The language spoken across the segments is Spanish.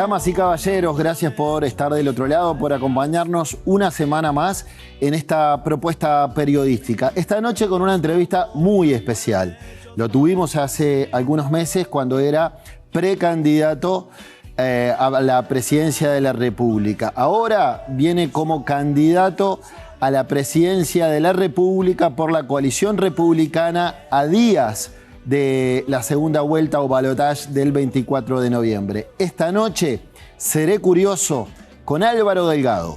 Damas y caballeros, gracias por estar del otro lado, por acompañarnos una semana más en esta propuesta periodística. Esta noche con una entrevista muy especial. Lo tuvimos hace algunos meses cuando era precandidato a la presidencia de la República. Ahora viene como candidato a la presidencia de la República por la coalición republicana a días de la segunda vuelta o balotaje del 24 de noviembre. Esta noche seré curioso con Álvaro Delgado.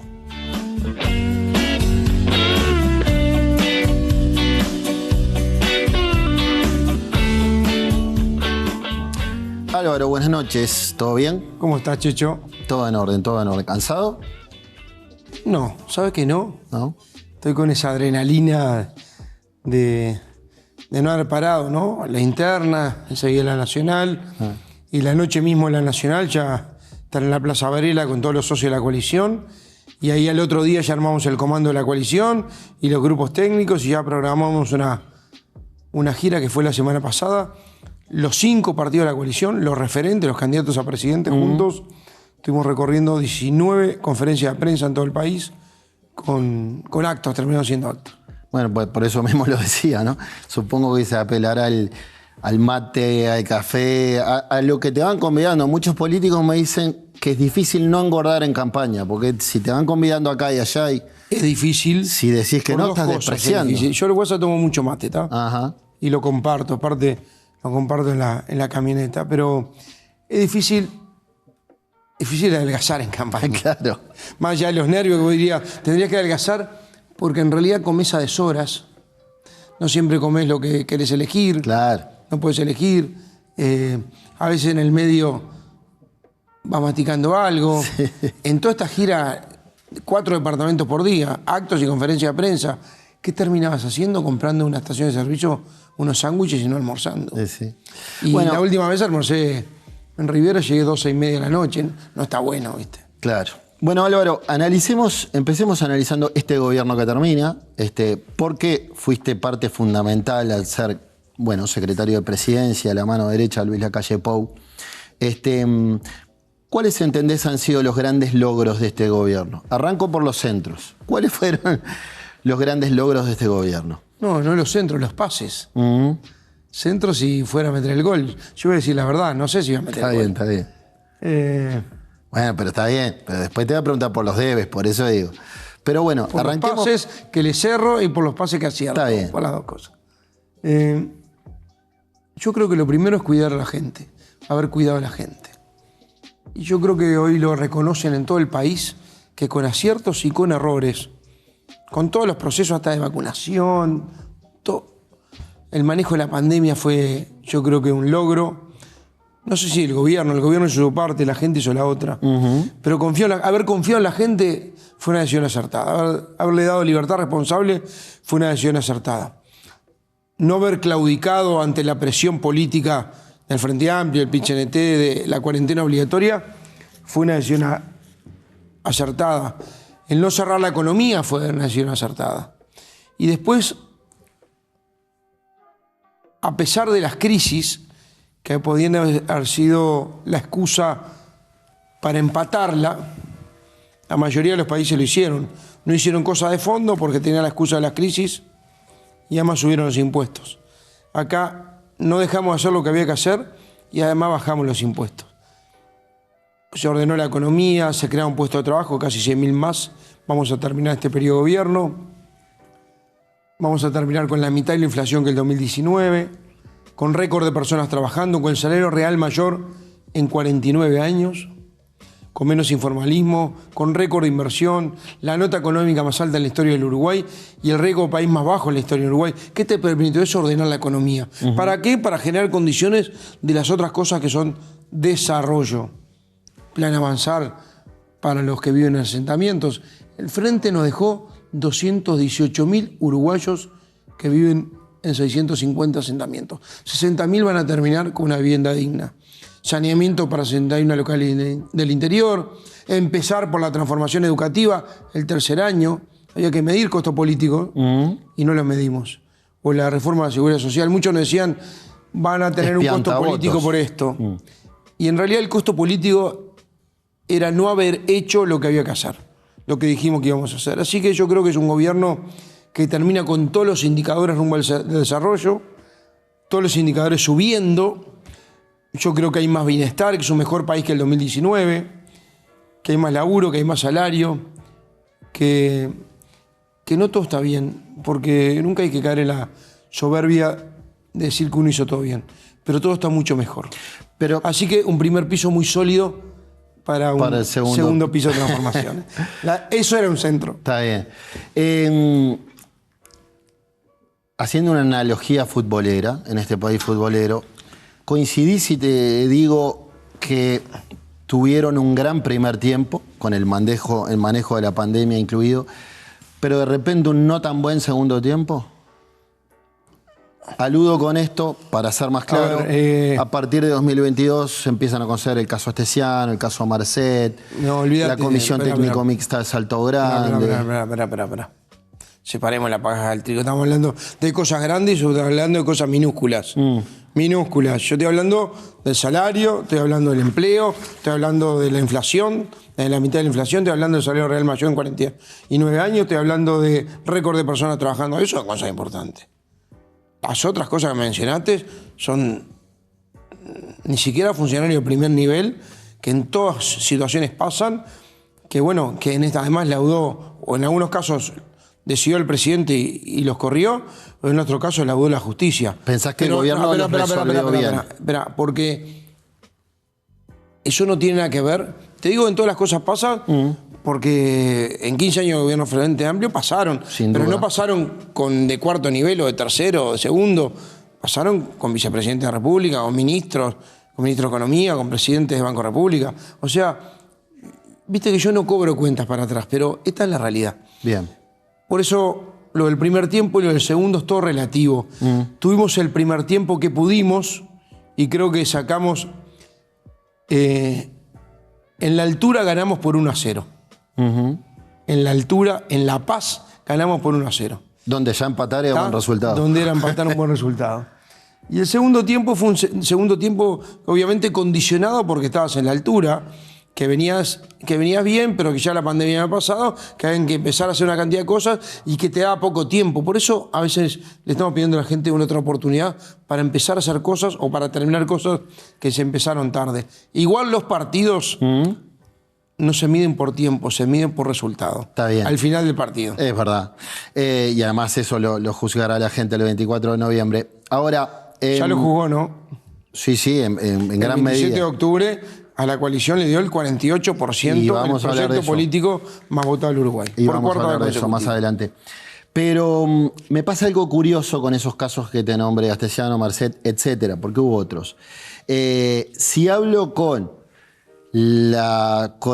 Álvaro, buenas noches. ¿Todo bien? ¿Cómo estás, Checho? Todo en orden, todo en orden. ¿Cansado? No, ¿sabes que no? ¿No? Estoy con esa adrenalina de no haber parado, ¿no? La interna, enseguida la nacional, y la noche mismo en la nacional ya estar en la Plaza Varela con todos los socios de la coalición, y ahí al otro día ya armamos el comando de la coalición y los grupos técnicos y ya programamos una gira que fue la semana pasada. Los 5 partidos de la coalición, los referentes, los candidatos a presidente juntos, estuvimos recorriendo 19 conferencias de prensa en todo el país con actos, terminaron siendo actos. Bueno, pues por eso mismo lo decía, ¿no? Supongo que se apelará al mate, al café, a lo que te van convidando. Muchos políticos me dicen que es difícil no engordar en campaña, porque si te van convidando acá y allá es difícil. Si decís que no, estás despreciando. Yo el WhatsApp tomo mucho mate, ¿está? Ajá. Y lo comparto, aparte lo comparto en la camioneta, pero es difícil adelgazar en campaña. Claro. Más allá de los nervios que hoy diría, tendrías que adelgazar porque en realidad comes a deshoras. No siempre comes lo que querés elegir. Claro. No puedes elegir. A veces en el medio vas masticando algo. Sí. En toda esta gira, 4 departamentos por día, actos y conferencias de prensa. ¿Qué terminabas haciendo? Comprando en una estación de servicio unos sándwiches y no almorzando. Sí. Y bueno, la última vez almorcé en Rivera, llegué 12:30 de la noche. No está bueno, ¿viste? Claro. Bueno, Álvaro, empecemos analizando este gobierno que termina, por qué fuiste parte fundamental al ser, bueno, secretario de Presidencia, la mano derecha de Luis Lacalle Pou. ¿Cuáles entendés han sido los grandes logros de este gobierno? Arranco por los centros. ¿Cuáles fueron los grandes logros de este gobierno? No los centros, los pases. Centros si fuera a meter el gol. Yo voy a decir la verdad, no sé si iba a meter el gol. Está bien. Bueno, pero está bien. Pero después te voy a preguntar por los debes, por eso digo. Pero bueno, por arranquemos. Por los pases que le cerro y por los pases que acierto. Está bien. Por las dos cosas. Yo creo que lo primero es cuidar a la gente. Haber cuidado a la gente. Y yo creo que hoy lo reconocen en todo el país, que con aciertos y con errores, con todos los procesos hasta de vacunación, el manejo de la pandemia fue, yo creo que un logro. No sé si el gobierno hizo su parte, la gente hizo la otra. Pero haber confiado en la gente fue una decisión acertada. Haberle dado libertad responsable fue una decisión acertada. No haber claudicado ante la presión política del Frente Amplio, el PIT-CNT, de la cuarentena obligatoria, fue una decisión acertada. El no cerrar la economía fue una decisión acertada. Y después, a pesar de las crisis, que podían haber sido la excusa para empatarla, la mayoría de los países lo hicieron. No hicieron cosas de fondo porque tenían la excusa de las crisis y además subieron los impuestos. Acá no dejamos de hacer lo que había que hacer y además bajamos los impuestos. Se ordenó la economía, se crearon puestos de trabajo, casi 100.000 más. Vamos a terminar este periodo de gobierno. Vamos a terminar con la mitad de la inflación que el 2019. Con récord de personas trabajando, con el salario real mayor en 49 años, con menos informalismo, con récord de inversión, la nota económica más alta en la historia del Uruguay y el récord país más bajo en la historia del Uruguay. ¿Qué te permitió eso? Ordenar la economía. ¿Para qué? Para generar condiciones de las otras cosas que son desarrollo. Plan Avanzar para los que viven en asentamientos. El Frente nos dejó 218.000 uruguayos que viven en 650 asentamientos. 60.000 van a terminar con una vivienda digna. Saneamiento para 61 locales del interior. Empezar por la transformación educativa el tercer año. Había que medir costo político y no lo medimos. O la reforma de la seguridad social. Muchos nos decían, van a tener un costo político por esto. Y en realidad el costo político era no haber hecho lo que había que hacer, lo que dijimos que íbamos a hacer. Así que yo creo que es un gobierno que termina con todos los indicadores rumbo al desarrollo, todos los indicadores subiendo. Yo creo que hay más bienestar, que es un mejor país que el 2019, que hay más laburo, que hay más salario, que no todo está bien, porque nunca hay que caer en la soberbia de decir que uno hizo todo bien, pero todo está mucho mejor. Así que un primer piso muy sólido para un segundo piso de transformación. Eso era un centro. Está bien. Haciendo una analogía futbolera, en este país futbolero, coincidís si te digo que tuvieron un gran primer tiempo, con el manejo de la pandemia incluido, pero de repente un no tan buen segundo tiempo. Aludo con esto, para ser más claro, a partir de 2022 se empiezan a conocer el caso Astesiano, el caso Marcet, la Comisión Técnico Mixta de Salto Grande. Espera. Separemos la paja del trigo. Estamos hablando de cosas grandes y yo estoy hablando de cosas minúsculas. Minúsculas. Yo estoy hablando del salario, estoy hablando del empleo, estoy hablando de la inflación, de la mitad de la inflación, estoy hablando del salario real mayor en 49 años, estoy hablando de récord de personas trabajando. Eso es cosa importante. Las otras cosas que mencionaste son ni siquiera funcionarios de primer nivel, que en todas situaciones pasan, que bueno, que en esta además laudó, o en algunos casos decidió el presidente y los corrió, o en otro caso laudó la justicia. ¿Pensás que el gobierno los resolvió bien? Espera, porque eso no tiene nada que ver. Te digo, en todas las cosas pasan, porque en 15 años de gobierno Frente Amplio pasaron, pero no pasaron de cuarto nivel o de tercero o de segundo, pasaron con vicepresidente de la República, con ministros de Economía, con presidentes de Banco República. O sea, viste que yo no cobro cuentas para atrás, pero esta es la realidad. Bien. Por eso lo del primer tiempo y lo del segundo es todo relativo. Tuvimos el primer tiempo que pudimos y creo que sacamos... en la altura ganamos por 1-0. En la altura, en La Paz, ganamos por 1-0. Donde ya empatar era buen resultado. Donde era empatar un buen resultado. Y el segundo tiempo fue un segundo tiempo obviamente condicionado porque estabas en la altura, que venías bien, pero que ya la pandemia había pasado, que habían que empezar a hacer una cantidad de cosas y que te daba poco tiempo. Por eso a veces le estamos pidiendo a la gente una otra oportunidad para empezar a hacer cosas o para terminar cosas que se empezaron tarde. Igual los partidos no se miden por tiempo, se miden por resultado. Está bien. Al final del partido. Es verdad. Y además eso lo juzgará la gente el 24 de noviembre. Ahora... ya lo jugó, ¿no? Sí, en gran medida. El 17 de octubre a la coalición le dio el 48% del proyecto político más votado del Uruguay. Y vamos a hablar de eso más adelante. Pero me pasa algo curioso con esos casos que te nombré, Astesiano, Marcet, etcétera, porque hubo otros. Si hablo con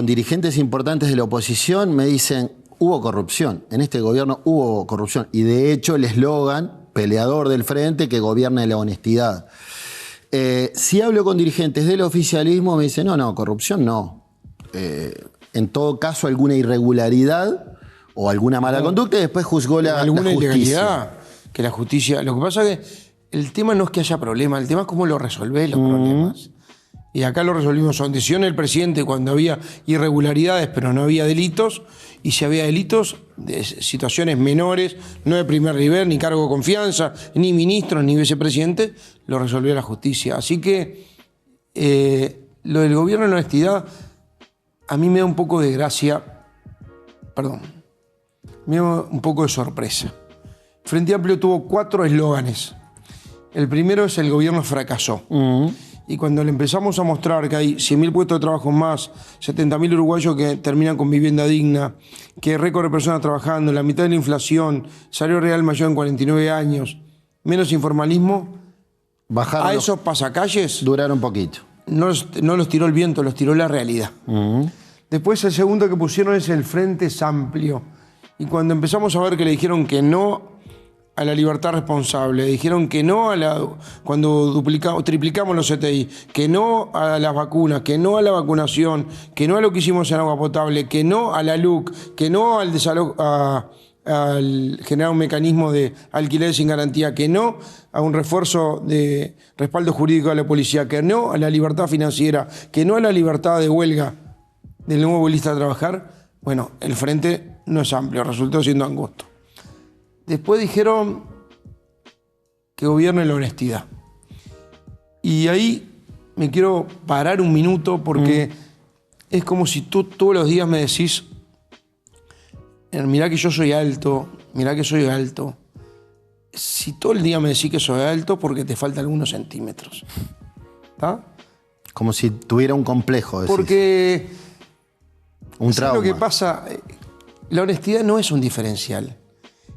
dirigentes importantes de la oposición, me dicen, hubo corrupción. En este gobierno hubo corrupción. Y de hecho el eslogan, peleador del frente, que gobierne la honestidad. Si hablo con dirigentes del oficialismo, me dicen, no, corrupción no. En todo caso, alguna irregularidad o alguna mala conducta y después juzgó la justicia. Ilegalidad, que la justicia... Lo que pasa es que el tema no es que haya problemas, el tema es cómo lo resolvés los problemas. Y acá lo resolvimos con decisión del presidente cuando había irregularidades, pero no había delitos. Y si había delitos, de situaciones menores, no de primer nivel, ni cargo de confianza, ni ministros, ni vicepresidente, lo resolvió la justicia. Así que lo del gobierno de la honestidad a mí me da un poco de gracia, me da un poco de sorpresa. Frente Amplio tuvo 4 eslóganes. El primero es el gobierno fracasó. Y cuando le empezamos a mostrar que hay 100.000 puestos de trabajo más, 70.000 uruguayos que terminan con vivienda digna, que récord de personas trabajando, la mitad de la inflación, salario real mayor en 49 años, menos informalismo, bajaron a esos pasacalles duraron un poquito. No los tiró el viento, los tiró la realidad. Después el segundo que pusieron es el Frente Amplio. Y cuando empezamos a ver que le dijeron que no a la libertad responsable, dijeron que no cuando triplicamos los CTI, que no a las vacunas, que no a la vacunación, que no a lo que hicimos en agua potable, que no a la LUC, que no al al generar un mecanismo de alquiler sin garantía, que no a un refuerzo de respaldo jurídico a la policía, que no a la libertad financiera, que no a la libertad de huelga. del nuevo lista a trabajar, bueno, el frente no es amplio, resultó siendo angosto. Después dijeron que gobierne la honestidad. Y ahí me quiero parar un minuto porque es como si tú todos los días me decís, mirá que yo soy alto, mirá que soy alto. Si todo el día me decís que soy alto, porque te faltan algunos centímetros. ¿Está? Como si tuviera un complejo. Decís. Porque un trauma. Lo que pasa, la honestidad no es un diferencial.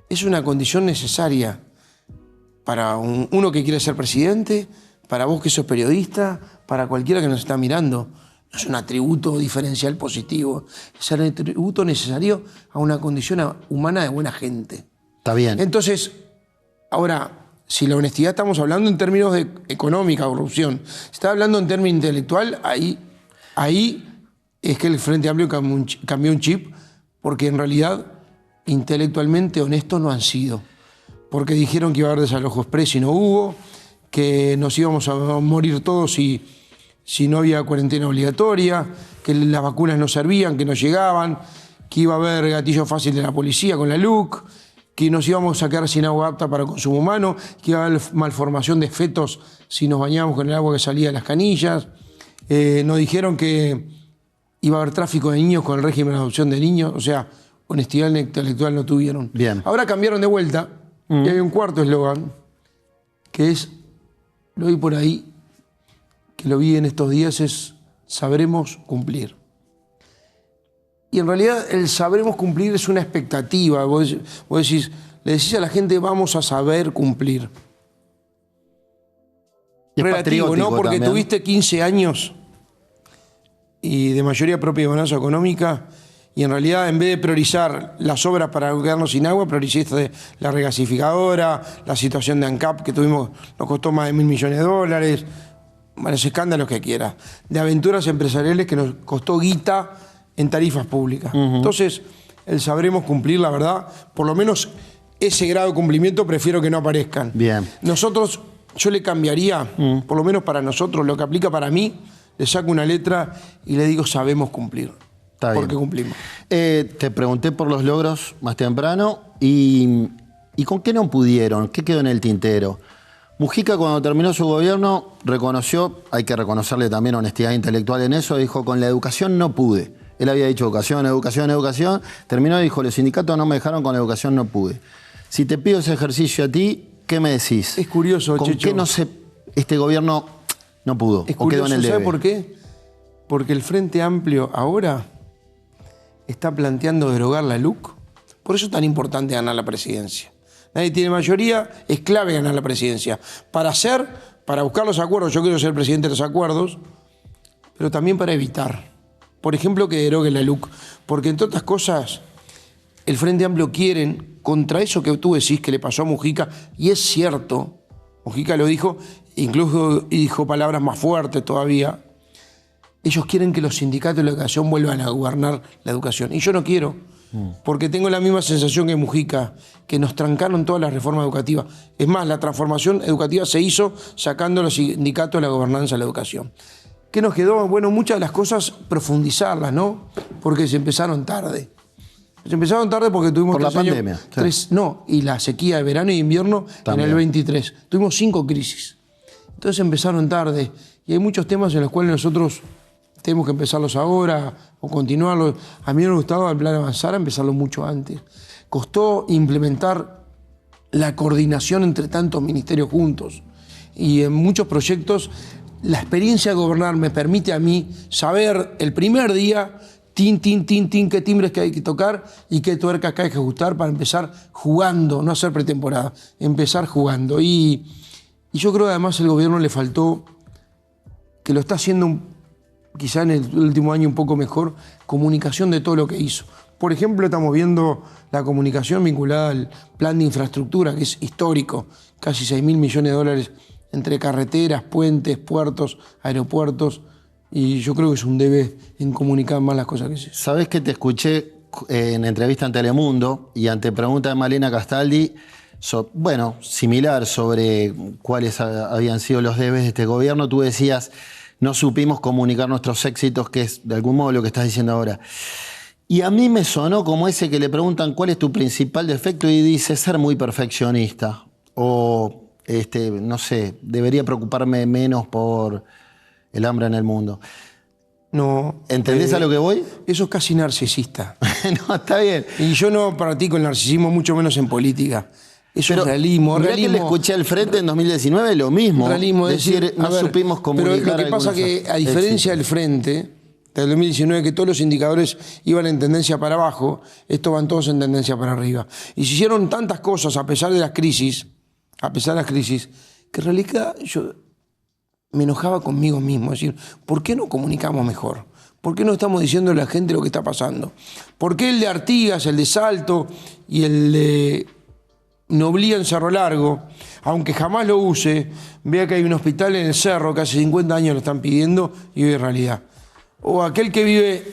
Es una condición necesaria para uno que quiere ser presidente, para vos que sos periodista, para cualquiera que nos está mirando. No es un atributo diferencial positivo, es un atributo necesario a una condición humana de buena gente. Está bien. Entonces, ahora, si la honestidad estamos hablando en términos de económica, corrupción, si está hablando en términos intelectual, ahí es que el Frente Amplio cambió un chip, porque en realidad intelectualmente honestos no han sido. Porque dijeron que iba a haber desalojo expreso y no hubo, que nos íbamos a morir todos si no había cuarentena obligatoria, que las vacunas no servían, que no llegaban, que iba a haber gatillo fácil de la policía con la LUC, que nos íbamos a quedar sin agua apta para consumo humano, que iba a haber malformación de fetos si nos bañábamos con el agua que salía de las canillas. Nos dijeron que iba a haber tráfico de niños con el régimen de adopción de niños. O sea, honestidad intelectual no tuvieron. Bien. Ahora cambiaron de vuelta y hay un cuarto eslogan que es, lo vi por ahí, que lo vi en estos días, es sabremos cumplir. Y en realidad el sabremos cumplir es una expectativa. Vos decís, le decís a la gente vamos a saber cumplir. Es relativo, ¿no? Porque también. tuviste 15 años y de mayoría propia y bonanza económica, y en realidad en vez de priorizar las obras para quedarnos sin agua, priorizaste la regasificadora, la situación de ANCAP que tuvimos, nos costó más de $1.000 millones, los escándalos que quieras, de aventuras empresariales que nos costó guita en tarifas públicas. Entonces, el sabremos cumplir, la verdad, por lo menos ese grado de cumplimiento prefiero que no aparezcan. Bien. Nosotros, yo le cambiaría, por lo menos para nosotros, lo que aplica para mí, le saco una letra y le digo sabemos cumplir. Está bien. Porque cumplimos. Te pregunté por los logros más temprano y ¿con qué no pudieron? ¿Qué quedó en el tintero? Mujica, cuando terminó su gobierno, reconoció, hay que reconocerle también honestidad intelectual en eso, dijo, con la educación no pude. Él había dicho educación, educación, educación, terminó y dijo, los sindicatos no me dejaron, con la educación no pude. Si te pido ese ejercicio a ti, ¿qué me decís? Es curioso, ¿Con Checho. qué no se, este gobierno no pudo? Es ¿O quedó en curioso, el debe? ¿sabe por qué? Porque el Frente Amplio ahora está planteando derogar la LUC. Por eso es tan importante ganar la presidencia. Nadie tiene mayoría, es clave ganar la presidencia. Para buscar los acuerdos, yo quiero ser presidente de los acuerdos, pero también para evitar. Por ejemplo, que derogue la LUC. Porque entre otras cosas, el Frente Amplio quieren, contra eso que tú decís que le pasó a Mujica, y es cierto, Mujica lo dijo, incluso dijo palabras más fuertes todavía, ellos quieren que los sindicatos de la educación vuelvan a gobernar la educación. Y yo no quiero, porque tengo la misma sensación que Mujica, que nos trancaron todas las reformas educativas. Es más, la transformación educativa se hizo sacando a los sindicatos de la gobernanza de la educación. ¿Qué nos quedó? Bueno, muchas de las cosas profundizarlas, ¿no? Porque se empezaron tarde. Se empezaron tarde porque tuvimos Por la pandemia. y la sequía de verano y invierno también. En el 23. Tuvimos 5 crisis. Entonces empezaron tarde. Y hay muchos temas en los cuales nosotros tenemos que empezarlos ahora o continuarlos. A mí me gustaba el plan avanzar, empezarlo mucho antes. Costó implementar la coordinación entre tantos ministerios juntos. Y en muchos proyectos, la experiencia de gobernar me permite a mí saber el primer día, tin, qué timbres que hay que tocar y qué tuercas que hay que ajustar para empezar jugando, no hacer pretemporada, empezar jugando. Y yo creo que además el gobierno le faltó, que lo está haciendo quizá en el último año un poco mejor, comunicación de todo lo que hizo. Por ejemplo, estamos viendo la comunicación vinculada al plan de infraestructura, que es histórico, casi $6.000 millones entre carreteras, puentes, puertos, aeropuertos, y yo creo que es un deber en comunicar más las cosas que se hacen. Sabés que te escuché en entrevista en Telemundo y ante pregunta de Malena Castaldi, similar sobre cuáles habían sido los debes de este gobierno, tú decías, no supimos comunicar nuestros éxitos, que es de algún modo lo que estás diciendo ahora. Y a mí me sonó como ese que le preguntan cuál es tu principal defecto y dice ser muy perfeccionista. O, no sé, debería preocuparme menos por el hambre en el mundo. No. ¿Entendés a lo que voy? Eso es casi narcisista. No, está bien. Y yo no practico el narcisismo, mucho menos en política. Eso es realismo. Mirá que le escuché al Frente en 2019 lo mismo. Realismo, decir, no supimos comunicar. Pero lo que pasa que, a diferencia del Frente, del 2019, que todos los indicadores iban en tendencia para abajo, estos van todos en tendencia para arriba. Y se hicieron tantas cosas a pesar de las crisis, que en realidad yo me enojaba conmigo mismo. Es decir, ¿por qué no comunicamos mejor? ¿Por qué no estamos diciéndole a la gente lo que está pasando? ¿Por qué el de Artigas, el de Salto y el de Noblía en Cerro Largo, aunque jamás lo use, vea que hay un hospital en el Cerro que hace 50 años lo están pidiendo y hoy es realidad? O aquel que vive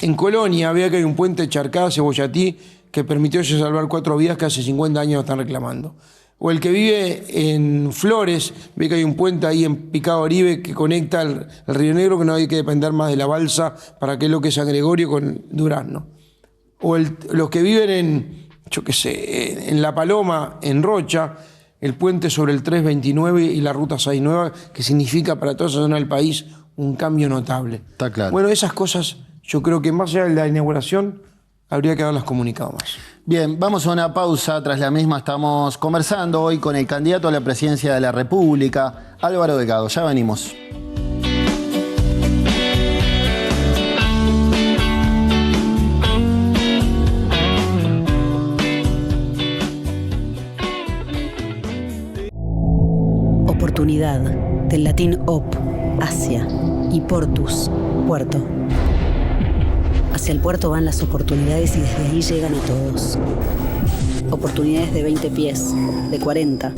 en Colonia, vea que hay un puente Charcá-Cebollatí que permitió salvar 4 vidas que hace 50 años lo están reclamando. O el que vive en Flores, ve que hay un puente ahí en Picado Oribe que conecta el Río Negro, que no hay que depender más de la balsa para que es lo que es San Gregorio con Durazno. O los que viven en, yo qué sé, en La Paloma, en Rocha, el puente sobre el 329 y la ruta 69, que significa para toda esa zona del país un cambio notable. Está claro. Bueno, esas cosas yo creo que más allá de la inauguración habría que haberlas comunicado más. Bien, vamos a una pausa. Tras la misma estamos conversando hoy con el candidato a la presidencia de la República, Álvaro Delgado. Ya venimos. Oportunidad, del latín op, hacia, y portus, puerto. Hacia el puerto van las oportunidades y desde ahí llegan a todos. Oportunidades de 20 pies, de 40,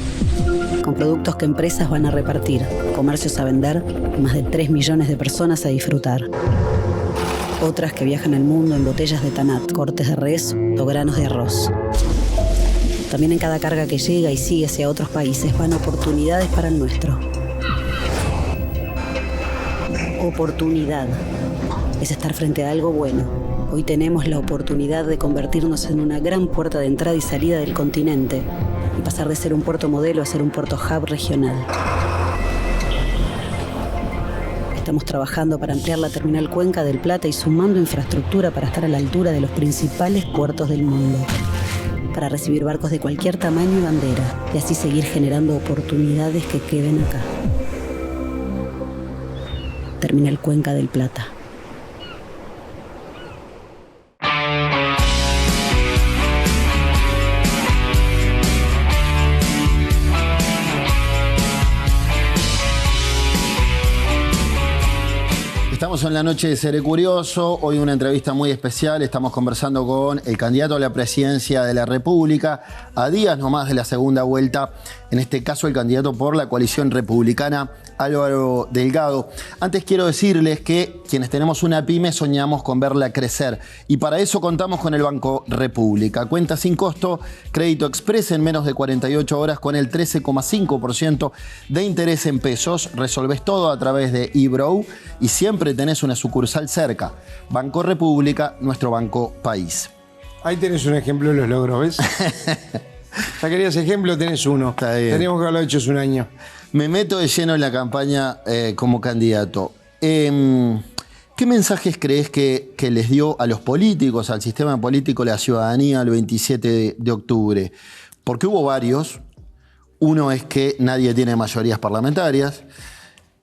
con productos que empresas van a repartir, comercios a vender y más de 3 millones de personas a disfrutar. Otras que viajan el mundo en botellas de tanat, cortes de res o granos de arroz. También en cada carga que llega y sigue hacia otros países van oportunidades para el nuestro. Oportunidad es estar frente a algo bueno. Hoy tenemos la oportunidad de convertirnos en una gran puerta de entrada y salida del continente y pasar de ser un puerto modelo a ser un puerto hub regional. Estamos trabajando para ampliar la terminal Cuenca del Plata y sumando infraestructura para estar a la altura de los principales puertos del mundo, para recibir barcos de cualquier tamaño y bandera y así seguir generando oportunidades que queden acá. Terminal Cuenca del Plata. Estamos en la noche de Seré Curioso, hoy una entrevista muy especial, estamos conversando con el candidato a la presidencia de la República, a días nomás de la segunda vuelta, en este caso el candidato por la coalición republicana, Álvaro Delgado. Antes quiero decirles que quienes tenemos una pyme soñamos con verla crecer y para eso contamos con el Banco República. Cuenta sin costo, crédito express en menos de 48 horas con el 13,5% de interés en pesos. Resolvés todo a través de eBrow y siempre tenés una sucursal cerca. Banco República, nuestro banco país. Ahí tenés un ejemplo de los logros, ¿ves? Ya querías ejemplo, tenés uno. Está bien. Teníamos que haberlo hecho hace un año. Me meto de lleno en la campaña como candidato. ¿Qué mensajes crees que les dio a los políticos, al sistema político, la ciudadanía el 27 de octubre? Porque hubo varios. Uno es que nadie tiene mayorías parlamentarias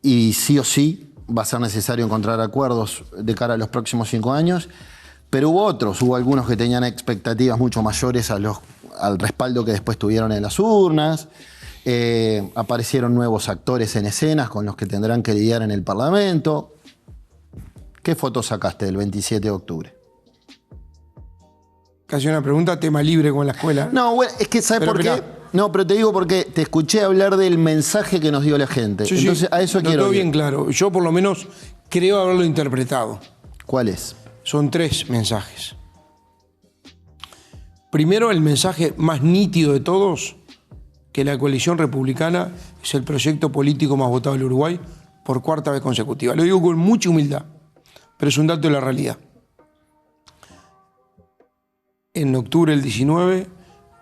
y sí o sí va a ser necesario encontrar acuerdos de cara a los próximos 5 años. Pero hubo otros, hubo algunos que tenían expectativas mucho mayores al respaldo que después tuvieron en las urnas. Aparecieron nuevos actores en escenas con los que tendrán que lidiar en el Parlamento. ¿Qué foto sacaste del 27 de octubre? Casi una pregunta, tema libre como en la escuela. No, bueno, es que ¿sabes por qué? No, pero te digo porque te escuché hablar del mensaje que nos dio la gente. Sí, entonces a eso quiero todo ir. bien claro. Yo por lo menos creo haberlo interpretado. ¿Cuál es? Son 3 mensajes. Primero, el mensaje más nítido de todos, que la coalición republicana es el proyecto político más votado del Uruguay. por cuarta vez consecutiva. Lo digo con mucha humildad, pero es un dato de la realidad. En octubre del 19,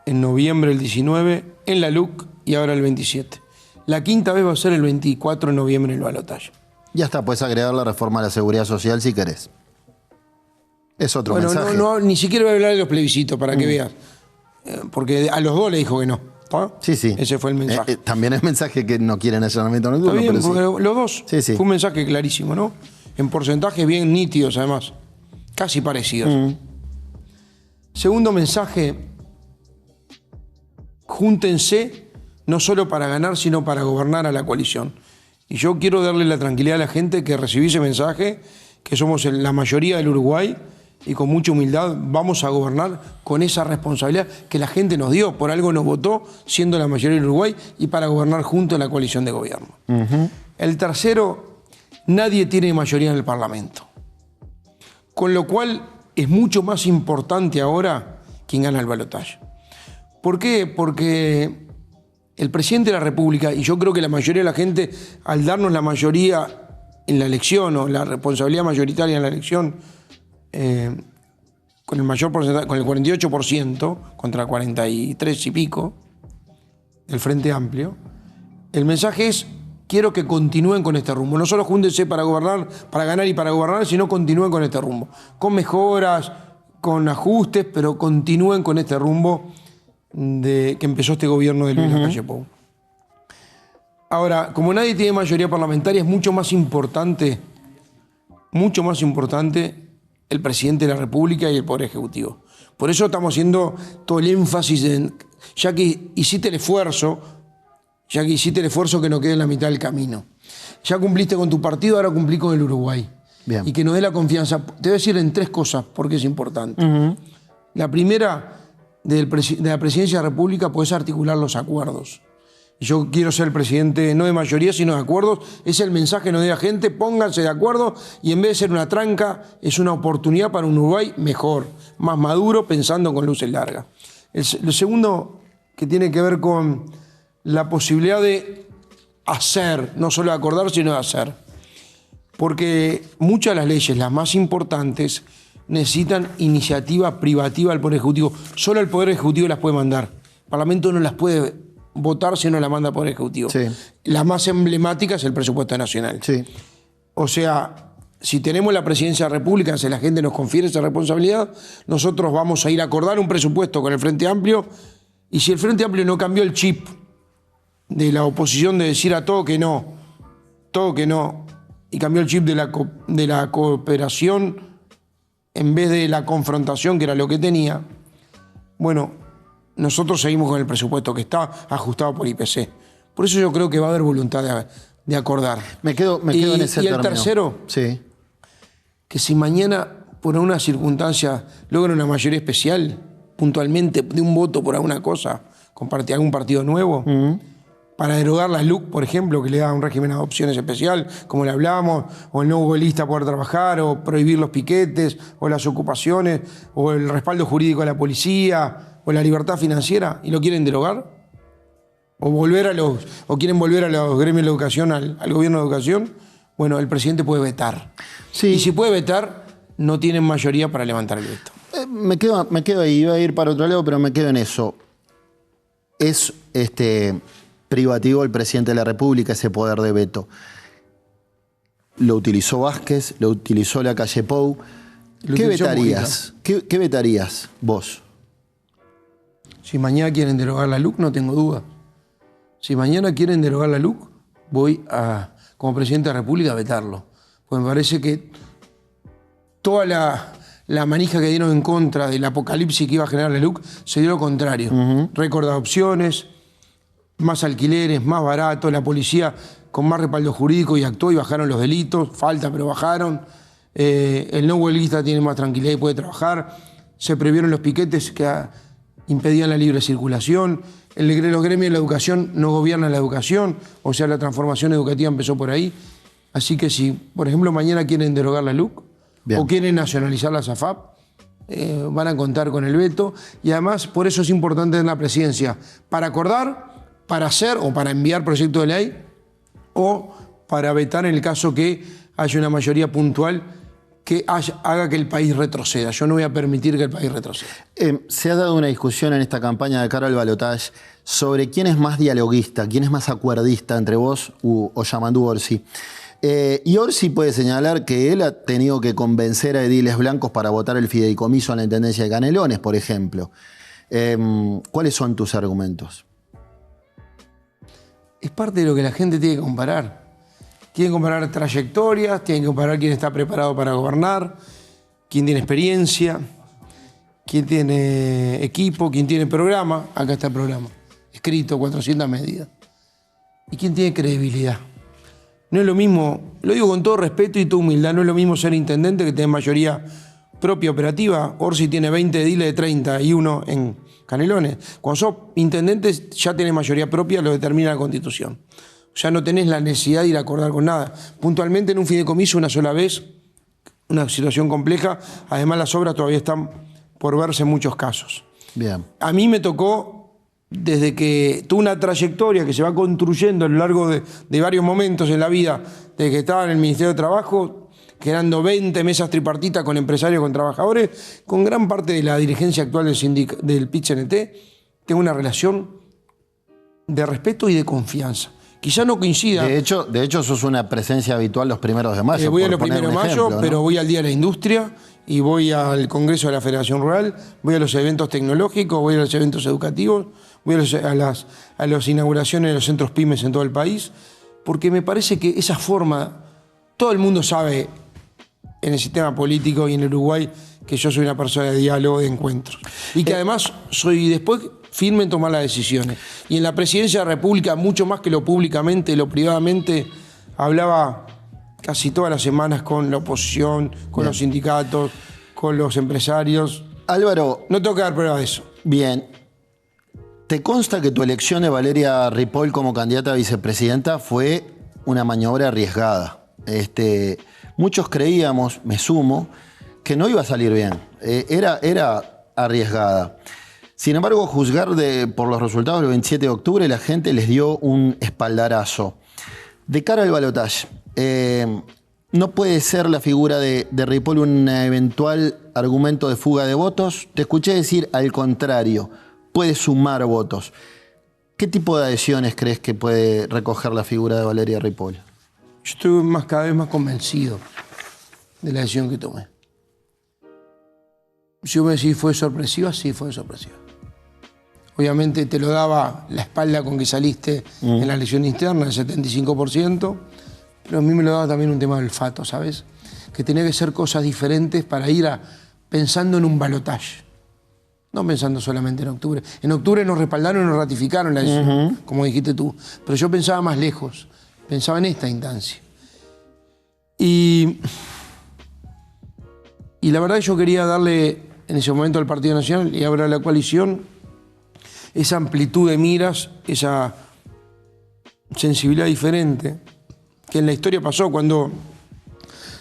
en noviembre del 19, en la LUC y ahora el 27. La quinta vez va a ser el 24 de noviembre en el balotaje. Ya está, puedes agregar la reforma a la seguridad social si querés. Es otro mensaje. Ni siquiera voy a hablar de los plebiscitos para que veas. Porque a los dos le dijo que no. ¿Tá? Sí, sí. Ese fue el mensaje. También es mensaje que no quieren allanamiento nocturno. Está bien, pero porque los dos. Sí, sí. Fue un mensaje clarísimo, ¿no? En porcentajes bien nítidos, además. Casi parecidos. Segundo mensaje, júntense no solo para ganar, sino para gobernar a la coalición. Y yo quiero darle la tranquilidad a la gente que recibí ese mensaje, que somos la mayoría del Uruguay, y con mucha humildad vamos a gobernar con esa responsabilidad que la gente nos dio. Por algo nos votó, siendo la mayoría del Uruguay, y para gobernar junto a la coalición de gobierno. El tercero, nadie tiene mayoría en el Parlamento. Con lo cual es mucho más importante ahora quién gana el balotaje. ¿Por qué? Porque el presidente de la República, y yo creo que la mayoría de la gente, al darnos la mayoría en la elección o la responsabilidad mayoritaria en la elección, con el mayor porcentaje, con el 48% contra 43 y pico del Frente Amplio, el mensaje es: quiero que continúen con este rumbo. No solo júntense para gobernar, para ganar y para gobernar, sino continúen con este rumbo. Con mejoras, con ajustes, pero continúen con este rumbo que empezó este gobierno de Luis Lacalle Pou. Ahora, como nadie tiene mayoría parlamentaria, es mucho más importante el presidente de la República y el Poder Ejecutivo. Por eso estamos haciendo todo el énfasis en, ya que hiciste el esfuerzo que no quede en la mitad del camino. Ya cumpliste con tu partido, ahora cumplí con el Uruguay. Bien. Y que nos dé la confianza. Te voy a decir en tres cosas porque es importante. La primera, de la Presidencia de la República, podés articular los acuerdos. Yo quiero ser el presidente no de mayoría, sino de acuerdos. Es el mensaje que nos dé la gente: pónganse de acuerdo, y en vez de ser una tranca, es una oportunidad para un Uruguay mejor, más maduro, pensando con luces largas. Lo segundo, que tiene que ver con la posibilidad de hacer, no solo de acordar, sino de hacer. Porque muchas de las leyes, las más importantes, necesitan iniciativa privativa del Poder Ejecutivo. Solo el Poder Ejecutivo las puede mandar. El Parlamento no las puede votar si no la manda el Poder Ejecutivo. Sí. La más emblemática es el presupuesto nacional. Sí. O sea, si tenemos la Presidencia de la República, si la gente nos confiere esa responsabilidad, nosotros vamos a ir a acordar un presupuesto con el Frente Amplio, y si el Frente Amplio no cambió el chip de la oposición de decir a todo que no, y cambió el chip de la cooperación en vez de la confrontación, que era lo que tenía, bueno, nosotros seguimos con el presupuesto que está ajustado por IPC. Por eso yo creo que va a haber voluntad de acordar. Me quedo en ese término. Y el tercero, sí, que si mañana por alguna circunstancia logran una mayoría especial, puntualmente de un voto por alguna cosa, con algún partido nuevo, para derogar la LUC, por ejemplo, que le da un régimen de adopciones especial, como le hablábamos, o el no huelguista poder trabajar, o prohibir los piquetes, o las ocupaciones, o el respaldo jurídico a la policía, o la libertad financiera, y lo quieren derogar, o quieren volver a los gremios de educación, al gobierno de educación, bueno, el presidente puede vetar. Sí. Y si puede vetar, no tienen mayoría para levantar el veto. Me quedo ahí, iba a ir para otro lado, pero me quedo en eso. Es privativo el presidente de la República ese poder de veto. Lo utilizó Vázquez, lo utilizó Lacalle Pou. ¿Qué vetarías? ¿Qué vetarías vos? Si mañana quieren derogar la LUC, no tengo duda. Si mañana quieren derogar la LUC, voy como presidente de la República, a vetarlo. Porque me parece que toda la manija que dieron en contra del apocalipsis que iba a generar la LUC se dio lo contrario. Récord de adopciones, más alquileres, más barato, la policía con más respaldo jurídico y actuó y bajaron los delitos, falta pero bajaron. El no huelguista tiene más tranquilidad y puede trabajar. Se previeron los piquetes que impedían la libre circulación. Los gremios de la educación no gobiernan la educación, o sea, la transformación educativa empezó por ahí. Así que si, por ejemplo, mañana quieren derogar la LUC, bien, o quieren nacionalizar la SAFAP, van a contar con el veto. Y además, por eso es importante en la presidencia, para acordar, para hacer o para enviar proyectos de ley, o para vetar en el caso que haya una mayoría puntual que haga que el país retroceda. Yo no voy a permitir que el país retroceda. Se ha dado una discusión en esta campaña de cara al balotaje sobre quién es más dialoguista, quién es más acuerdista entre vos o Yamandú Orsi. Y Orsi puede señalar que él ha tenido que convencer a ediles blancos para votar el fideicomiso en la intendencia de Canelones, por ejemplo. ¿Cuáles son tus argumentos? Es parte de lo que la gente tiene que comparar. Tienen que comparar trayectorias, tienen que comparar quién está preparado para gobernar, quién tiene experiencia, quién tiene equipo, quién tiene programa. Acá está el programa, escrito, 400 medidas. Y quién tiene credibilidad. No es lo mismo, lo digo con todo respeto y toda humildad, no es lo mismo ser intendente que tener mayoría propia operativa. Orsi tiene 20 ediles de 31 en Canelones. Cuando sos intendente ya tenés mayoría propia, lo determina la Constitución. Ya no tenés la necesidad de ir a acordar con nada. Puntualmente en un fideicomiso una sola vez, una situación compleja. Además las obras todavía están por verse en muchos casos. Bien. A mí me tocó, desde que tuve una trayectoria que se va construyendo a lo largo de varios momentos en la vida, desde que estaba en el Ministerio de Trabajo, generando 20 mesas tripartitas con empresarios, con trabajadores, con gran parte de la dirigencia actual del PIT-CNT, tengo una relación de respeto y de confianza. Quizá no coincida. De hecho, sos una presencia habitual los 1 de mayo. Voy a los 1 de mayo, ejemplo, ¿no? Pero voy al Día de la Industria y voy al Congreso de la Federación Rural, voy a los eventos tecnológicos, voy a los eventos educativos, voy a las inauguraciones de los centros pymes en todo el país, porque me parece que esa forma, todo el mundo sabe en el sistema político y en Uruguay que yo soy una persona de diálogo, de encuentros. Y que además soy después firme en tomar las decisiones. Y en la presidencia de la República, mucho más que lo públicamente, lo privadamente, hablaba casi todas las semanas con la oposición, con los sindicatos, con los empresarios. Álvaro. No tengo que dar prueba de eso. Bien. ¿Te consta que tu elección de Valeria Ripoll como candidata a vicepresidenta fue una maniobra arriesgada? Muchos creíamos, me sumo, que no iba a salir bien. Era arriesgada. Sin embargo, juzgar por los resultados del 27 de octubre, la gente les dio un espaldarazo. De cara al balotaje, ¿no puede ser la figura de Ripoll un eventual argumento de fuga de votos? Te escuché decir al contrario, puede sumar votos. ¿Qué tipo de adhesiones crees que puede recoger la figura de Valeria Ripoll? Yo estoy cada vez más convencido de la decisión que tomé. Si me decís, ¿fue sorpresiva? Sí, fue sorpresiva. Obviamente te lo daba la espalda con que saliste en la elección interna, el 75%, pero a mí me lo daba también un tema de olfato, ¿sabes? Que tenía que ser cosas diferentes para ir pensando en un balotaje. No pensando solamente en octubre. En octubre nos respaldaron y nos ratificaron la decisión, como dijiste tú. Pero yo pensaba más lejos, pensaba en esta instancia. Y la verdad yo quería darle en ese momento al Partido Nacional y ahora a la coalición esa amplitud de miras, esa sensibilidad diferente que en la historia pasó cuando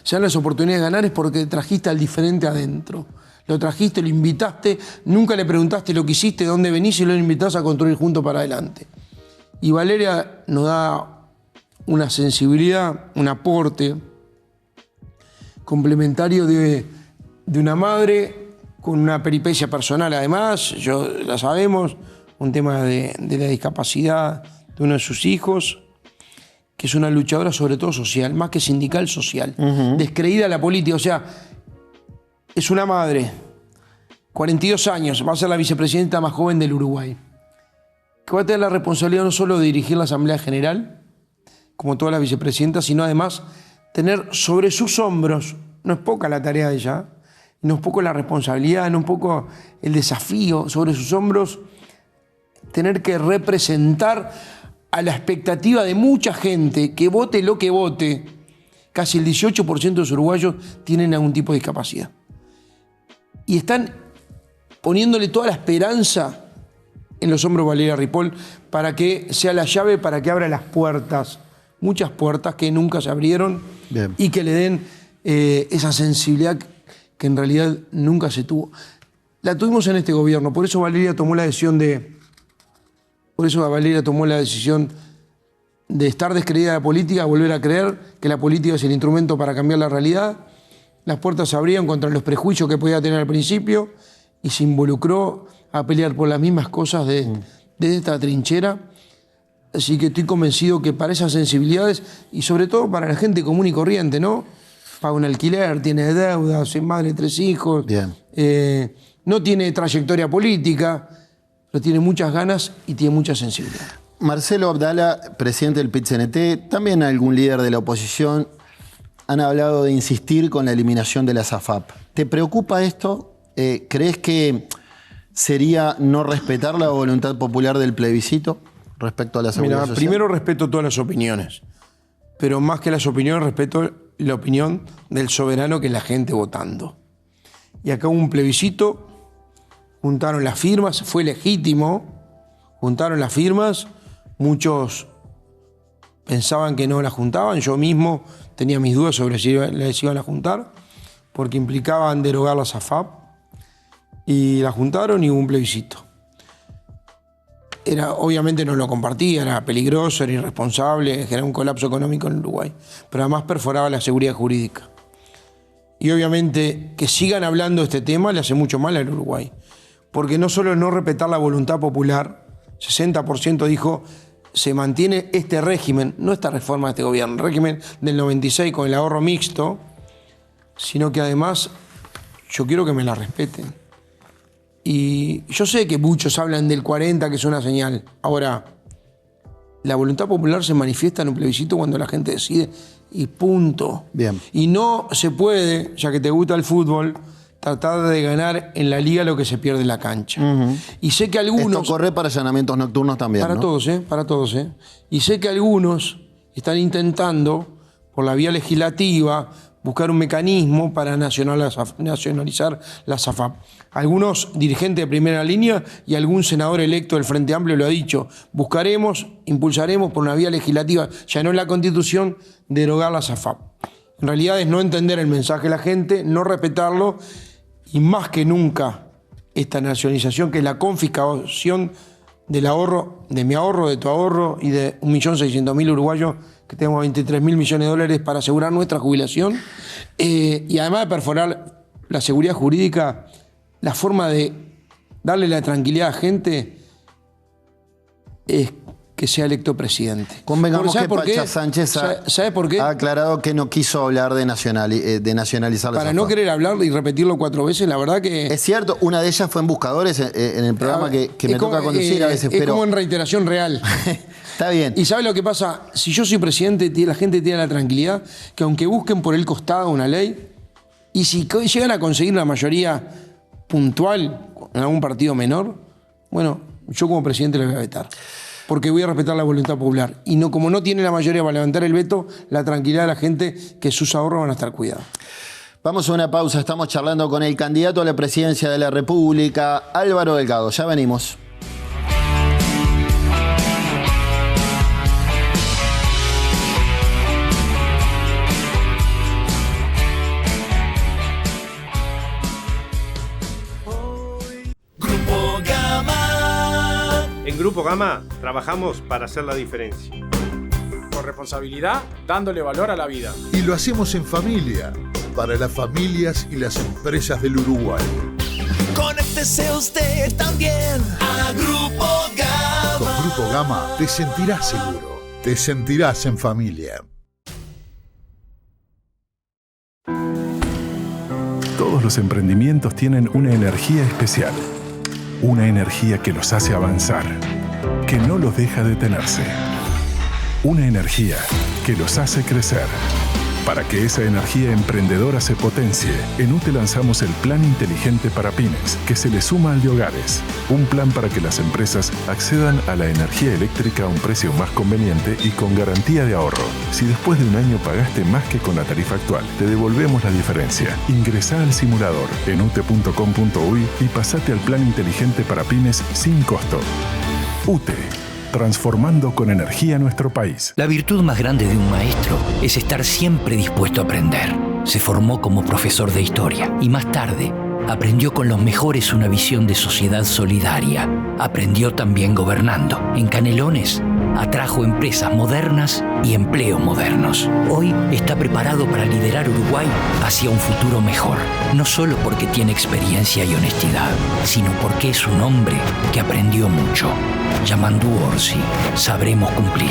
se dan las oportunidades de ganar es porque trajiste al diferente adentro. Lo trajiste, lo invitaste, nunca le preguntaste lo que hiciste, de dónde venís y lo invitás a construir juntos para adelante. Y Valeria nos da una sensibilidad, un aporte complementario de una madre con una peripecia personal además, la sabemos, un tema de la discapacidad de uno de sus hijos, que es una luchadora sobre todo social, más que sindical, social, descreída a la política, o sea, es una madre, 42 años, va a ser la vicepresidenta más joven del Uruguay, que va a tener la responsabilidad no solo de dirigir la Asamblea General, como todas las vicepresidentas, sino además tener sobre sus hombros, no es poca la tarea de ella, no es poco la responsabilidad, no es poco el desafío, sobre sus hombros tener que representar a la expectativa de mucha gente que vote lo que vote. Casi el 18% de los uruguayos tienen algún tipo de discapacidad. Y están poniéndole toda la esperanza en los hombros de Valeria Ripoll para que sea la llave para que abra las puertas, muchas puertas que nunca se abrieron. Bien. Y que le den esa sensibilidad que en realidad nunca se tuvo. La tuvimos en este gobierno, por eso Valeria tomó la decisión de estar descreída de la política a volver a creer que la política es el instrumento para cambiar la realidad. Las puertas se abrieron contra los prejuicios que podía tener al principio y se involucró a pelear por las mismas cosas desde esta trinchera. Así que estoy convencido que para esas sensibilidades y sobre todo para la gente común y corriente, ¿no? Paga un alquiler, tiene deudas, es madre de 3 hijos, no tiene trayectoria política, pero tiene muchas ganas y tiene mucha sensibilidad. Marcelo Abdala, presidente del PIT-CNT, también algún líder de la oposición, han hablado de insistir con la eliminación de las AFAP. ¿Te preocupa esto? ¿Crees que sería no respetar la voluntad popular del plebiscito respecto a la seguridad social? Primero respeto todas las opiniones, pero más que las opiniones respeto la opinión del soberano, que es la gente votando. Y acá hubo un plebiscito, juntaron las firmas, fue legítimo, juntaron las firmas, muchos pensaban que no las juntaban, yo mismo tenía mis dudas sobre si les iban a juntar, porque implicaban derogar las AFAP, y la juntaron y hubo un plebiscito. Obviamente no lo compartía, era peligroso, era irresponsable, generaba un colapso económico en Uruguay, pero además perforaba la seguridad jurídica. Y obviamente que sigan hablando de este tema le hace mucho mal al Uruguay, porque no solo no respetar la voluntad popular, 60% dijo se mantiene este régimen, no esta reforma de este gobierno, el régimen del 96 con el ahorro mixto, sino que además yo quiero que me la respeten. Y yo sé que muchos hablan del 40, que es una señal. Ahora, la voluntad popular se manifiesta en un plebiscito cuando la gente decide y punto. Bien. Y no se puede, ya que te gusta el fútbol, tratar de ganar en la liga lo que se pierde en la cancha. Y sé que algunos... Esto corre para allanamientos nocturnos también, Para ¿no? todos, para todos. Y sé que algunos están intentando, por la vía legislativa, buscar un mecanismo para nacionalizar las AFAP. Algunos dirigentes de primera línea y algún senador electo del Frente Amplio lo ha dicho. Impulsaremos por una vía legislativa, ya no en la Constitución, derogar las AFAP. En realidad es no entender el mensaje de la gente, no respetarlo y más que nunca esta nacionalización, que es la confiscación del ahorro, de mi ahorro, de tu ahorro y de 1.600.000 uruguayos que tenemos 23.000 millones de dólares para asegurar nuestra jubilación. Y además de perforar la seguridad jurídica, la forma de darle la tranquilidad a la gente es que sea electo presidente. Convengamos que Pacha Sánchez ¿Sabe por qué? ha aclarado que no quiso hablar de nacionalizar las Para no AFAP. querer hablar y repetirlo 4 veces, la verdad que... Es cierto, una de ellas fue en Buscadores, en el programa que me toca conducir a veces, es pero... como en reiteración real. Está bien. ¿Y sabe lo que pasa? Si yo soy presidente, la gente tiene la tranquilidad que aunque busquen por el costado una ley, y si llegan a conseguir una mayoría puntual en algún partido menor, bueno, yo como presidente le voy a vetar. Porque voy a respetar la voluntad popular. Y no, como no tiene la mayoría para levantar el veto, la tranquilidad de la gente que sus ahorros van a estar cuidados. Vamos a una pausa. Estamos charlando con el candidato a la presidencia de la República, Álvaro Delgado. Ya venimos. En Grupo Gama trabajamos para hacer la diferencia. Con responsabilidad, dándole valor a la vida. Y lo hacemos en familia, para las familias y las empresas del Uruguay. Conéctese usted también a Grupo Gama. Con Grupo Gama te sentirás seguro, te sentirás en familia. Todos los emprendimientos tienen una energía especial. Una energía que los hace avanzar, que no los deja detenerse. Una energía que los hace crecer. Para que esa energía emprendedora se potencie, en UTE lanzamos el Plan Inteligente para Pymes, que se le suma al de hogares. Un plan para que las empresas accedan a la energía eléctrica a un precio más conveniente y con garantía de ahorro. Si después de un año pagaste más que con la tarifa actual, te devolvemos la diferencia. Ingresá al simulador en ute.com.uy y pasate al Plan Inteligente para Pymes sin costo. UTE. Transformando con energía nuestro país. La virtud más grande de un maestro es estar siempre dispuesto a aprender. Se formó como profesor de historia y más tarde aprendió con los mejores una visión de sociedad solidaria. Aprendió también gobernando. En Canelones Atrajo empresas modernas y empleos modernos. Hoy está preparado para liderar Uruguay hacia un futuro mejor. No solo porque tiene experiencia y honestidad, sino porque es un hombre que aprendió mucho. Yamandú Orsi, sabremos cumplir.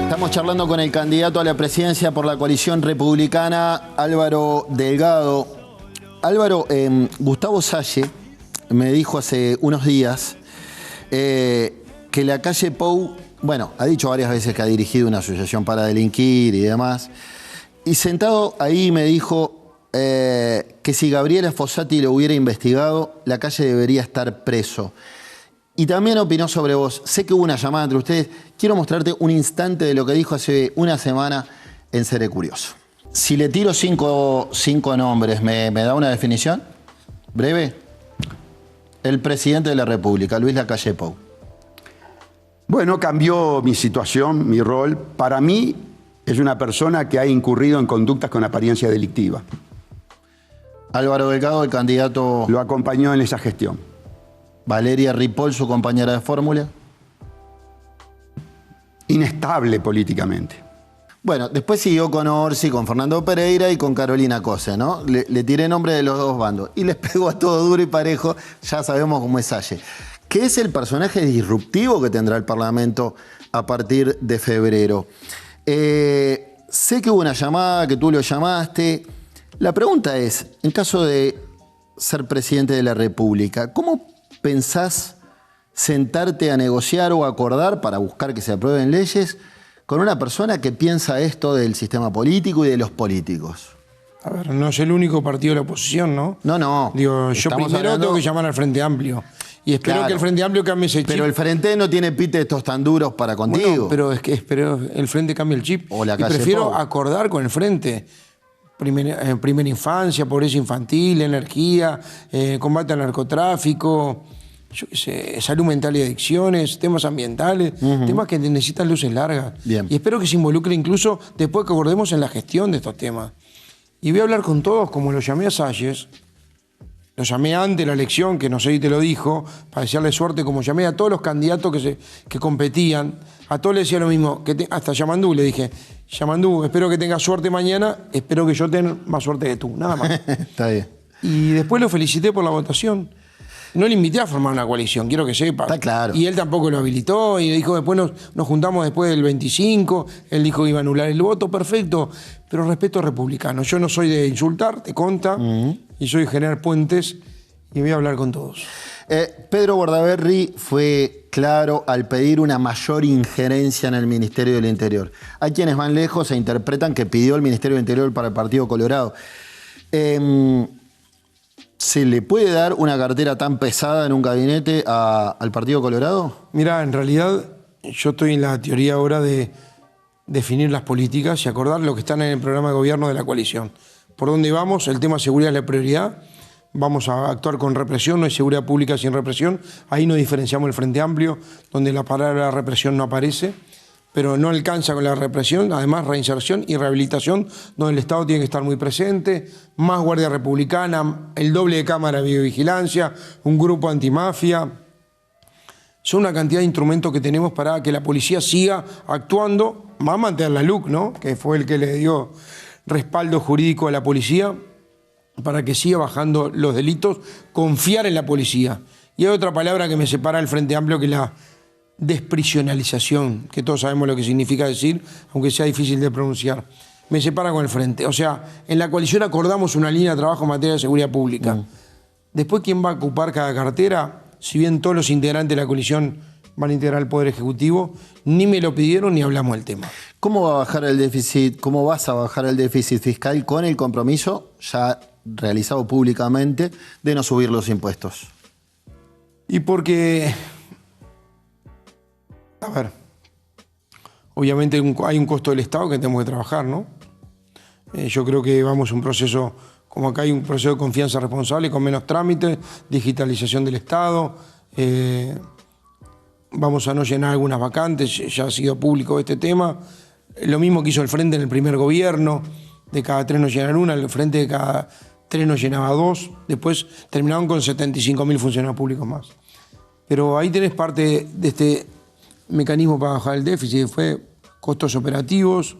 Estamos charlando con el candidato a la presidencia por la coalición republicana, Álvaro Delgado. Álvaro, Gustavo Salle me dijo hace unos días que la calle Pou, bueno, ha dicho varias veces que ha dirigido una asociación para delinquir y demás, y sentado ahí me dijo que si Gabriela Fossati lo hubiera investigado, la calle debería estar preso. Y también opinó sobre vos. Sé que hubo una llamada entre ustedes. Quiero mostrarte un instante de lo que dijo hace una semana en Seré Curioso. Si le tiro cinco nombres, ¿me da una definición? ¿Breve? El presidente de la República, Luis Lacalle Pou. Bueno, cambió mi situación, mi rol. Para mí es una persona que ha incurrido en conductas con apariencia delictiva. Álvaro Delgado, el candidato... Lo acompañó en esa gestión. Valeria Ripoll, su compañera de fórmula. Inestable políticamente. Bueno, después siguió con Orsi, con Fernando Pereira y con Carolina Cose, ¿no? Le tiré nombre de los dos bandos. Y les pegó a todo duro y parejo, ya sabemos cómo es Salle. ¿Qué es el personaje disruptivo que tendrá el Parlamento a partir de febrero? Sé que hubo una llamada, que tú lo llamaste. La pregunta es, en caso de ser presidente de la República, ¿cómo pensás sentarte a negociar o acordar para buscar que se aprueben leyes con una persona que piensa esto del sistema político y de los políticos? A ver, no es el único partido de la oposición, ¿no? No. Digo, yo primero tengo que llamar al Frente Amplio. Y espero que el Frente Amplio cambie ese chip. Pero el Frente no tiene estos tan duros para contigo. Bueno, pero es que espero el Frente cambie el chip. O la y prefiero acordar con el Frente. Primera infancia, pobreza infantil, energía, combate al narcotráfico, yo qué sé, salud mental y adicciones, temas ambientales, temas que necesitan luces largas. Bien. Y espero que se involucre incluso después que acordemos en la gestión de estos temas. Y voy a hablar con todos, como lo llamé a Salles, lo llamé antes de la elección, que no sé si te lo dijo, para desearle suerte, como llamé a todos los candidatos que competían, a todos les decía lo mismo, hasta Yamandú le dije, Yamandú, espero que tengas suerte mañana, espero que yo tenga más suerte que tú, nada más. Está bien. Y después lo felicité por la votación. No le invité a formar una coalición, quiero que sepa. Está claro. Y él tampoco lo habilitó, y dijo, después nos juntamos después del 25, él dijo que iba a anular el voto, perfecto, pero respeto republicano. Yo no soy de insultar, te conta, y soy de generar puentes, y voy a hablar con todos. Pedro Bordaberry fue claro al pedir una mayor injerencia en el Ministerio del Interior. Hay quienes van lejos e interpretan que pidió el Ministerio del Interior para el Partido Colorado. ¿Se le puede dar una cartera tan pesada en un gabinete al Partido Colorado? Mira, en realidad yo estoy en la teoría ahora de definir las políticas y acordar lo que están en el programa de gobierno de la coalición. ¿Por dónde vamos? El tema de seguridad es la prioridad. Vamos a actuar con represión, no hay seguridad pública sin represión. Ahí nos diferenciamos el Frente Amplio, donde la palabra represión no aparece, pero no alcanza con la represión. Además, reinserción y rehabilitación, donde el Estado tiene que estar muy presente, más Guardia Republicana, el doble de cámara de videovigilancia, un grupo antimafia. Son una cantidad de instrumentos que tenemos para que la policía siga actuando, más mantener la LUC, ¿no? Que fue el que le dio respaldo jurídico a la policía, para que siga bajando los delitos, confiar en la policía. Y hay otra palabra que me separa del Frente Amplio, que es la desprisionalización, que todos sabemos lo que significa decir, aunque sea difícil de pronunciar. Me separa con el Frente. O sea, en la coalición acordamos una línea de trabajo en materia de seguridad pública. Después, ¿quién va a ocupar cada cartera? Si bien todos los integrantes de la coalición van a integrar el Poder Ejecutivo, ni me lo pidieron ni hablamos del tema. ¿Cómo va a bajar el déficit? ¿Cómo vas a bajar el déficit fiscal con el compromiso ya realizado públicamente de no subir los impuestos? Y porque, a ver, obviamente hay un costo del Estado que tenemos que trabajar, ¿no? Yo creo que vamos a un proceso, como acá hay un proceso de confianza responsable, con menos trámites, digitalización del Estado, vamos a no llenar algunas vacantes, ya ha sido público este tema. lo mismo que hizo el Frente en el primer gobierno, de cada 3 nos llenan una, el Frente de cada 3 nos llenaba 2, después terminaron con 75.000 funcionarios públicos más. Pero ahí tenés parte de este mecanismo para bajar el déficit, fue costos operativos,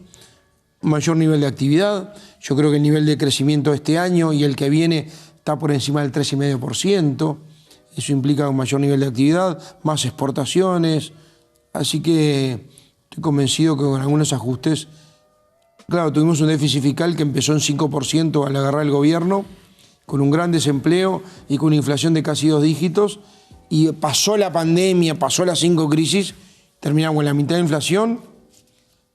mayor nivel de actividad. Yo creo que el nivel de crecimiento de este año y el que viene está por encima del 3,5%. Eso implica un mayor nivel de actividad, más exportaciones. Así que estoy convencido que con algunos ajustes, claro, tuvimos un déficit fiscal que empezó en 5% al agarrar el gobierno, con un gran desempleo y con una inflación de casi 2 dígitos. Y pasó la pandemia, pasó las 5 crisis, terminamos en la mitad de inflación,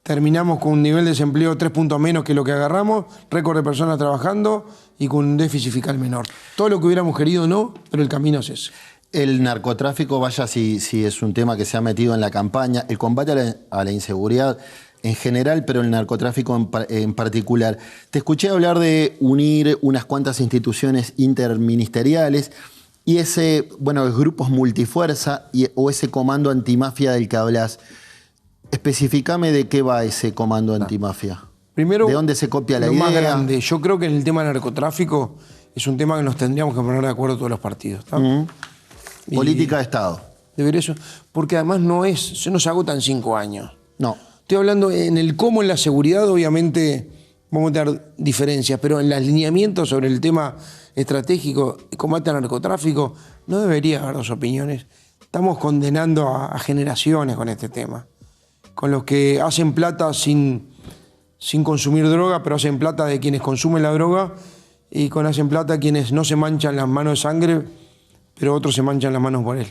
terminamos con un nivel de desempleo 3 puntos menos que lo que agarramos, récord de personas trabajando y con un déficit fiscal menor. Todo lo que hubiéramos querido no, pero el camino es ese. El narcotráfico, vaya si es un tema que se ha metido en la campaña, el combate a la inseguridad en general, pero el narcotráfico en particular. Te escuché hablar de unir unas cuantas instituciones interministeriales y ese, bueno, los grupos multifuerza o ese comando antimafia del que hablas. Especificame de qué va ese comando antimafia. Primero, ¿de dónde se copia la idea? Lo más grande. Yo creo que en el tema del narcotráfico es un tema que nos tendríamos que poner de acuerdo todos los partidos. Política de Estado. Debería eso. Porque además no se agota en 5 años. No. Estoy hablando en el cómo, en la seguridad, obviamente vamos a tener diferencias, pero en el alineamiento sobre el tema estratégico, combate al narcotráfico, no debería haber 2 opiniones. Estamos condenando a generaciones con este tema. Con los que hacen plata sin consumir droga, pero hacen plata de quienes consumen la droga, y hacen plata quienes no se manchan las manos de sangre, pero otros se manchan las manos por él.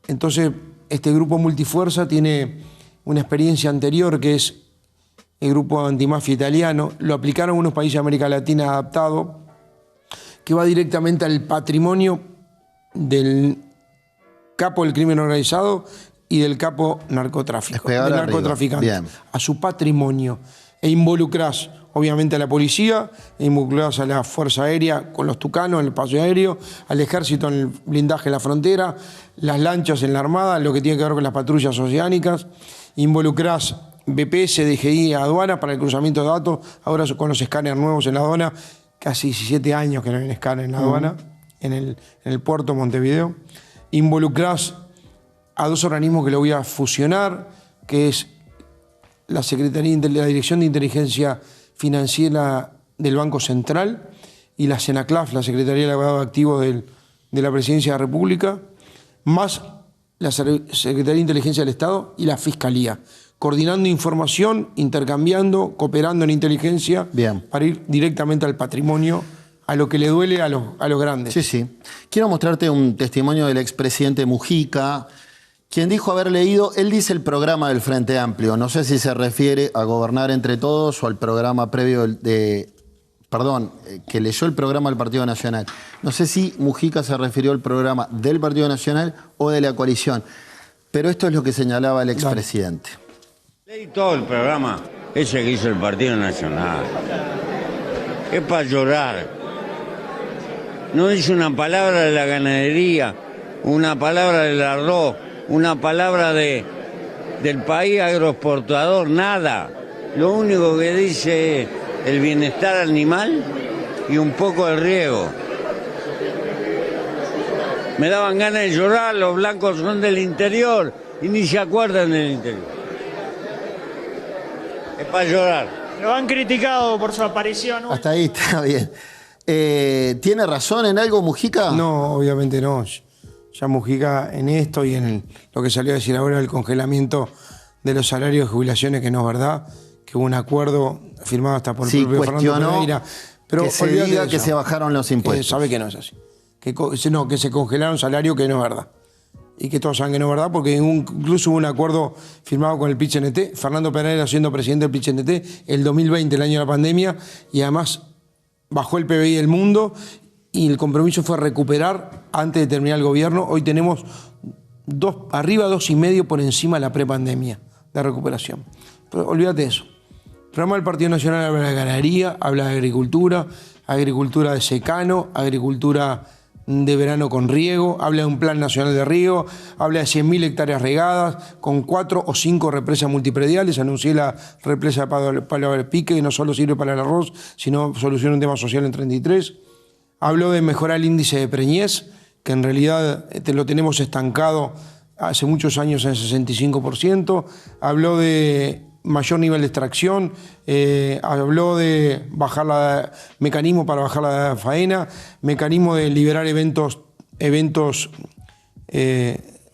Entonces, este grupo multifuerza tiene una experiencia anterior, que es el grupo antimafia italiano. Lo aplicaron en unos países de América Latina adaptado, que va directamente al patrimonio del capo del crimen organizado y del capo narcotráfico, del narcotraficante, a su patrimonio. E involucrás, obviamente, a la policía, involucrás a la Fuerza Aérea con los tucanos en el espacio aéreo, al ejército en el blindaje en la frontera, las lanchas en la armada, lo que tiene que ver con las patrullas oceánicas, involucrás BPS, DGI, aduana para el cruzamiento de datos, ahora con los escáneres nuevos en la aduana, casi 17 años que no hay un escáner en la aduana, en el puerto de Montevideo. Involucrás a 2 organismos que lo voy a fusionar, que es la Dirección de Inteligencia Financiera del Banco Central y la Senaclaf, la Secretaría de Lavado de Activos de la Presidencia de la República, más la Secretaría de Inteligencia del Estado y la Fiscalía, coordinando información, intercambiando, cooperando en inteligencia. Bien. Para ir directamente al patrimonio, a lo que le duele a los grandes. Sí, sí. Quiero mostrarte un testimonio del expresidente Mujica, quien dijo haber leído, él dice el programa del Frente Amplio, no sé si se refiere a Gobernar entre Todos o al programa previo que leyó el programa del Partido Nacional. No sé si Mujica se refirió al programa del Partido Nacional o de la coalición, pero esto es lo que señalaba el expresidente. Leí todo el programa ese que hizo el Partido Nacional. Es para llorar. No dice una palabra de la ganadería, una palabra del arroz, una palabra del país agroexportador, nada. Lo único que dice es el bienestar animal y un poco el riego. Me daban ganas de llorar, los blancos son del interior y ni se acuerdan del interior. Es para llorar. Lo han criticado por su aparición. Hasta ahí está bien. ¿Tiene razón en algo Mujica? No, obviamente no. Ya Mujica en esto y en lo que salió a decir ahora del congelamiento de los salarios de jubilaciones, que no es verdad, que hubo un acuerdo firmado hasta por el propio Fernando Pereira. Pero que se diga que se bajaron los impuestos. Sabe que no es así. Que se congelaron salarios, que no es verdad. Y que todos saben que no es verdad, porque incluso hubo un acuerdo firmado con el PIT-CNT, Fernando Pereira siendo presidente del PIT-CNT, el 2020, el año de la pandemia, y además bajó el PBI del mundo, y el compromiso fue recuperar antes de terminar el gobierno. Hoy tenemos arriba 2,5 por encima de la prepandemia de recuperación. Pero olvídate de eso. El programa del Partido Nacional habla de ganadería, habla de agricultura de secano, agricultura de verano con riego, habla de un plan nacional de riego, habla de 100.000 hectáreas regadas, con 4 o 5 represas multiprediales. Anuncié la represa de Palo del Pique, que no solo sirve para el arroz, sino soluciona un tema social en 33. Habló de mejorar el índice de preñez, que en realidad lo tenemos estancado hace muchos años en 65%. Habló de mayor nivel de extracción, habló de mecanismo para bajar la faena, mecanismo de liberar eventos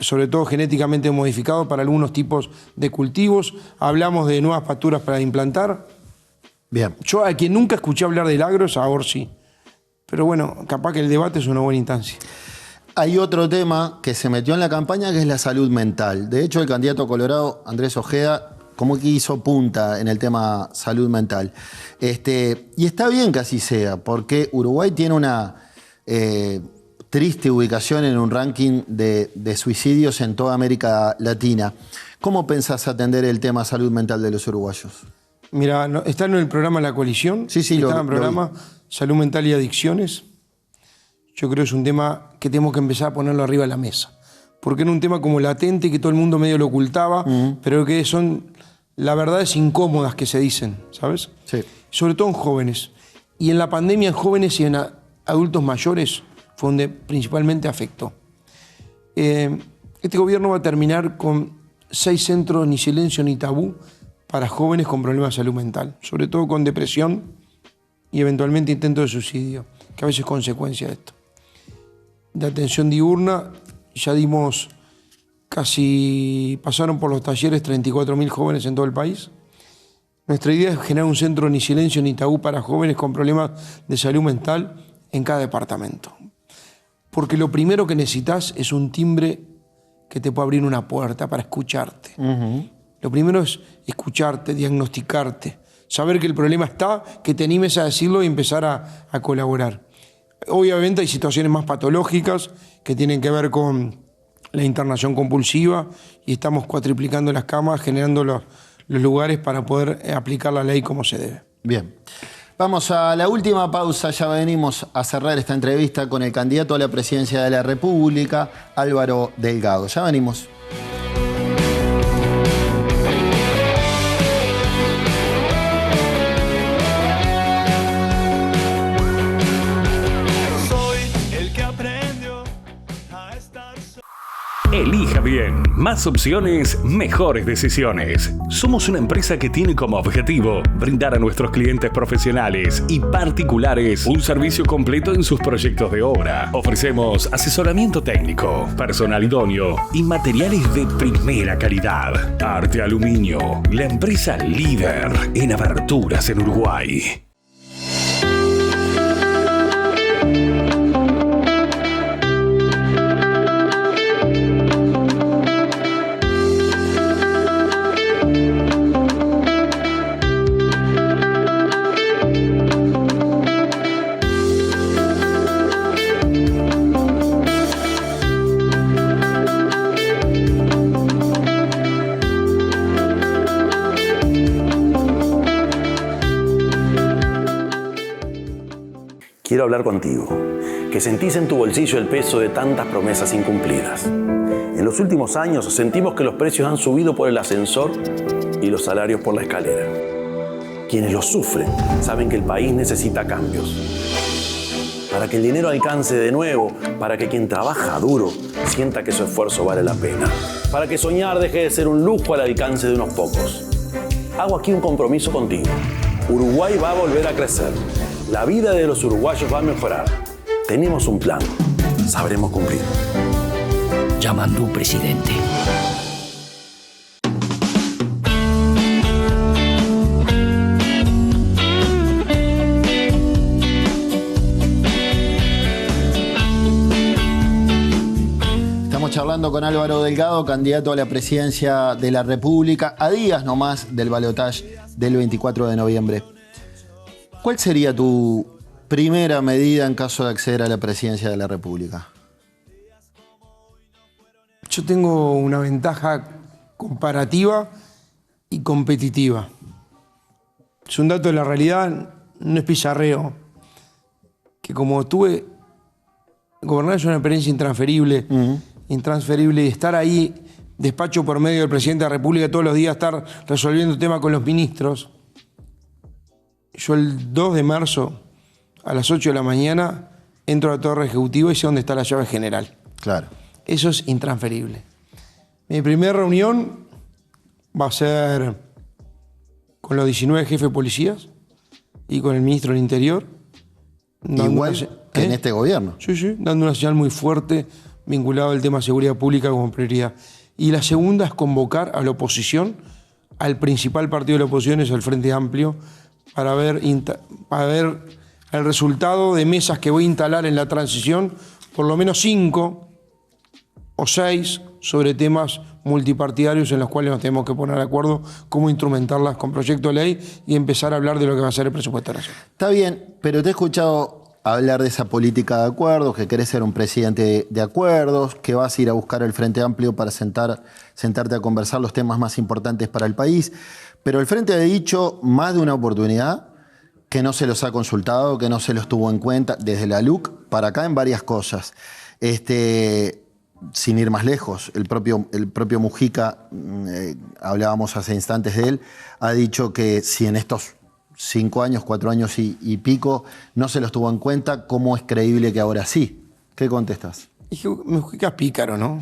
sobre todo genéticamente modificados para algunos tipos de cultivos. Hablamos de nuevas pasturas para implantar. Bien. Yo a quien nunca escuché hablar del agro es a Orsi, pero bueno, capaz que el debate es una buena instancia. Hay otro tema que se metió en la campaña, que es la salud mental. De hecho, el candidato colorado, Andrés Ojeda, como que hizo punta en el tema salud mental. Y está bien que así sea, porque Uruguay tiene una triste ubicación en un ranking de suicidios en toda América Latina. ¿Cómo pensás atender el tema salud mental de los uruguayos? Mira, está en el programa La Coalición. Sí, está en el programa Salud Mental y Adicciones. Yo creo que es un tema que tenemos que empezar a ponerlo arriba de la mesa. Porque era un tema como latente, que todo el mundo medio lo ocultaba, pero que son las verdades incómodas que se dicen, ¿sabes? Sí. Sobre todo en jóvenes. Y en la pandemia en jóvenes y en adultos mayores fue donde principalmente afectó. Este gobierno va a terminar con 6 centros ni silencio ni tabú para jóvenes con problemas de salud mental, sobre todo con depresión y eventualmente intento de suicidio, que a veces es consecuencia de esto. De atención diurna, ya dimos pasaron por los talleres 34.000 jóvenes en todo el país. Nuestra idea es generar un centro ni silencio ni tabú para jóvenes con problemas de salud mental en cada departamento. Porque lo primero que necesitas es un timbre que te pueda abrir una puerta para escucharte. Lo primero es escucharte, diagnosticarte, saber que el problema está, que te animes a decirlo y empezar a colaborar. Obviamente hay situaciones más patológicas que tienen que ver con la internación compulsiva y estamos cuatriplicando las camas, generando los lugares para poder aplicar la ley como se debe. Bien. Vamos a la última pausa, ya venimos a cerrar esta entrevista con el candidato a la presidencia de la República, Álvaro Delgado. Ya venimos. Elija bien. Más opciones, mejores decisiones. Somos una empresa que tiene como objetivo brindar a nuestros clientes profesionales y particulares un servicio completo en sus proyectos de obra. Ofrecemos asesoramiento técnico, personal idóneo y materiales de primera calidad. Arte Aluminio, la empresa líder en aberturas en Uruguay. Quiero hablar contigo, que sentís en tu bolsillo el peso de tantas promesas incumplidas. En los últimos años sentimos que los precios han subido por el ascensor y los salarios por la escalera. Quienes los sufren saben que el país necesita cambios. Para que el dinero alcance de nuevo, para que quien trabaja duro sienta que su esfuerzo vale la pena. Para que soñar deje de ser un lujo al alcance de unos pocos. Hago aquí un compromiso contigo. Uruguay va a volver a crecer. La vida de los uruguayos va a mejorar. Tenemos un plan. Sabremos cumplir. Yamandú, presidente. Estamos charlando con Álvaro Delgado, candidato a la presidencia de la República, a días nomás del balotaje del 24 de noviembre. ¿Cuál sería tu primera medida en caso de acceder a la presidencia de la República? Yo tengo una ventaja comparativa y competitiva. Es un dato de la realidad, no es pizarreo. Que como tuve gobernar es una experiencia intransferible, intransferible, y estar ahí, despacho por medio del presidente de la República, todos los días estar resolviendo temas con los ministros. Yo el 2 de marzo, a las 8 de la mañana, entro a la torre ejecutiva y sé dónde está la llave general. Claro. Eso es intransferible. Mi primera reunión va a ser con los 19 jefes de policías y con el ministro del Interior. Igual que en este gobierno. Sí, sí, dando una señal muy fuerte vinculado al tema de seguridad pública como prioridad. Y la segunda es convocar a la oposición, al principal partido de la oposición, es el Frente Amplio, para ver el resultado de mesas que voy a instalar en la transición, por lo menos 5 o 6 sobre temas multipartidarios en los cuales nos tenemos que poner de acuerdo cómo instrumentarlas con proyecto de ley y empezar a hablar de lo que va a ser el presupuesto nacional. Está bien, pero te he escuchado hablar de esa política de acuerdos, que querés ser un presidente de acuerdos, que vas a ir a buscar el Frente Amplio para sentarte a conversar los temas más importantes para el país. Pero el Frente ha dicho más de una oportunidad que no se los ha consultado, que no se los tuvo en cuenta, desde la LUC para acá en varias cosas. Sin ir más lejos, el propio Mujica, hablábamos hace instantes de él, ha dicho que si en estos 5 años, 4 años y pico, no se los tuvo en cuenta, ¿cómo es creíble que ahora sí? ¿Qué contestas? Mujica es pícaro, ¿no?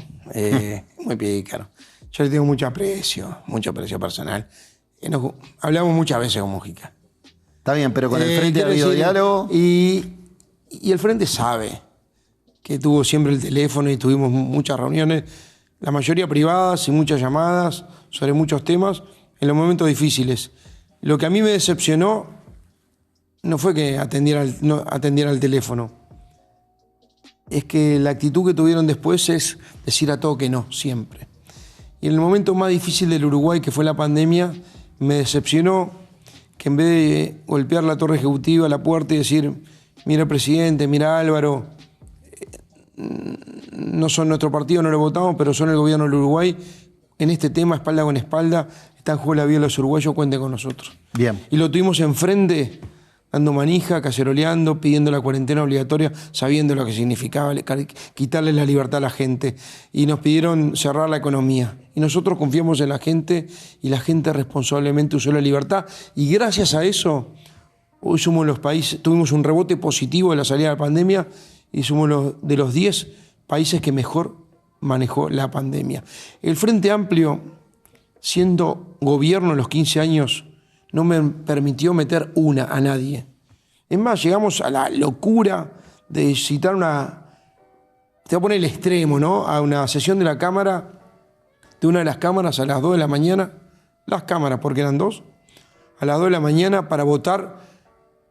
Muy pícaro. Yo le tengo mucho aprecio personal. Hablamos muchas veces con Mujica. Está bien, pero con el Frente ha habido diálogo. Y el Frente sabe que tuvo siempre el teléfono y tuvimos muchas reuniones, la mayoría privadas y muchas llamadas sobre muchos temas en los momentos difíciles. Lo que a mí me decepcionó no fue que atendiera el teléfono, es que la actitud que tuvieron después es decir a todo que no, siempre. Y en el momento más difícil del Uruguay, que fue la pandemia, me decepcionó que en vez de golpear la torre ejecutiva, la puerta y decir, mira presidente, mira Álvaro, no son nuestro partido, no lo votamos, pero son el gobierno del Uruguay, en este tema, espalda con espalda, está en juego la vida de los uruguayos, cuenten con nosotros. Bien. Y lo tuvimos enfrente, dando manija, caceroleando, pidiendo la cuarentena obligatoria, sabiendo lo que significaba quitarle la libertad a la gente. Y nos pidieron cerrar la economía. Y nosotros confiamos en la gente y la gente responsablemente usó la libertad. Y gracias a eso, hoy somos los países, tuvimos un rebote positivo de la salida de la pandemia y somos de los 10 países que mejor manejó la pandemia. El Frente Amplio, siendo gobierno en los 15 años, no me permitió meter a nadie. Es más, llegamos a la locura de citar te voy a poner el extremo, ¿no? A una sesión de la Cámara, de una de las cámaras a las 2 de la mañana, las cámaras, porque eran 2, a las 2 de la mañana para votar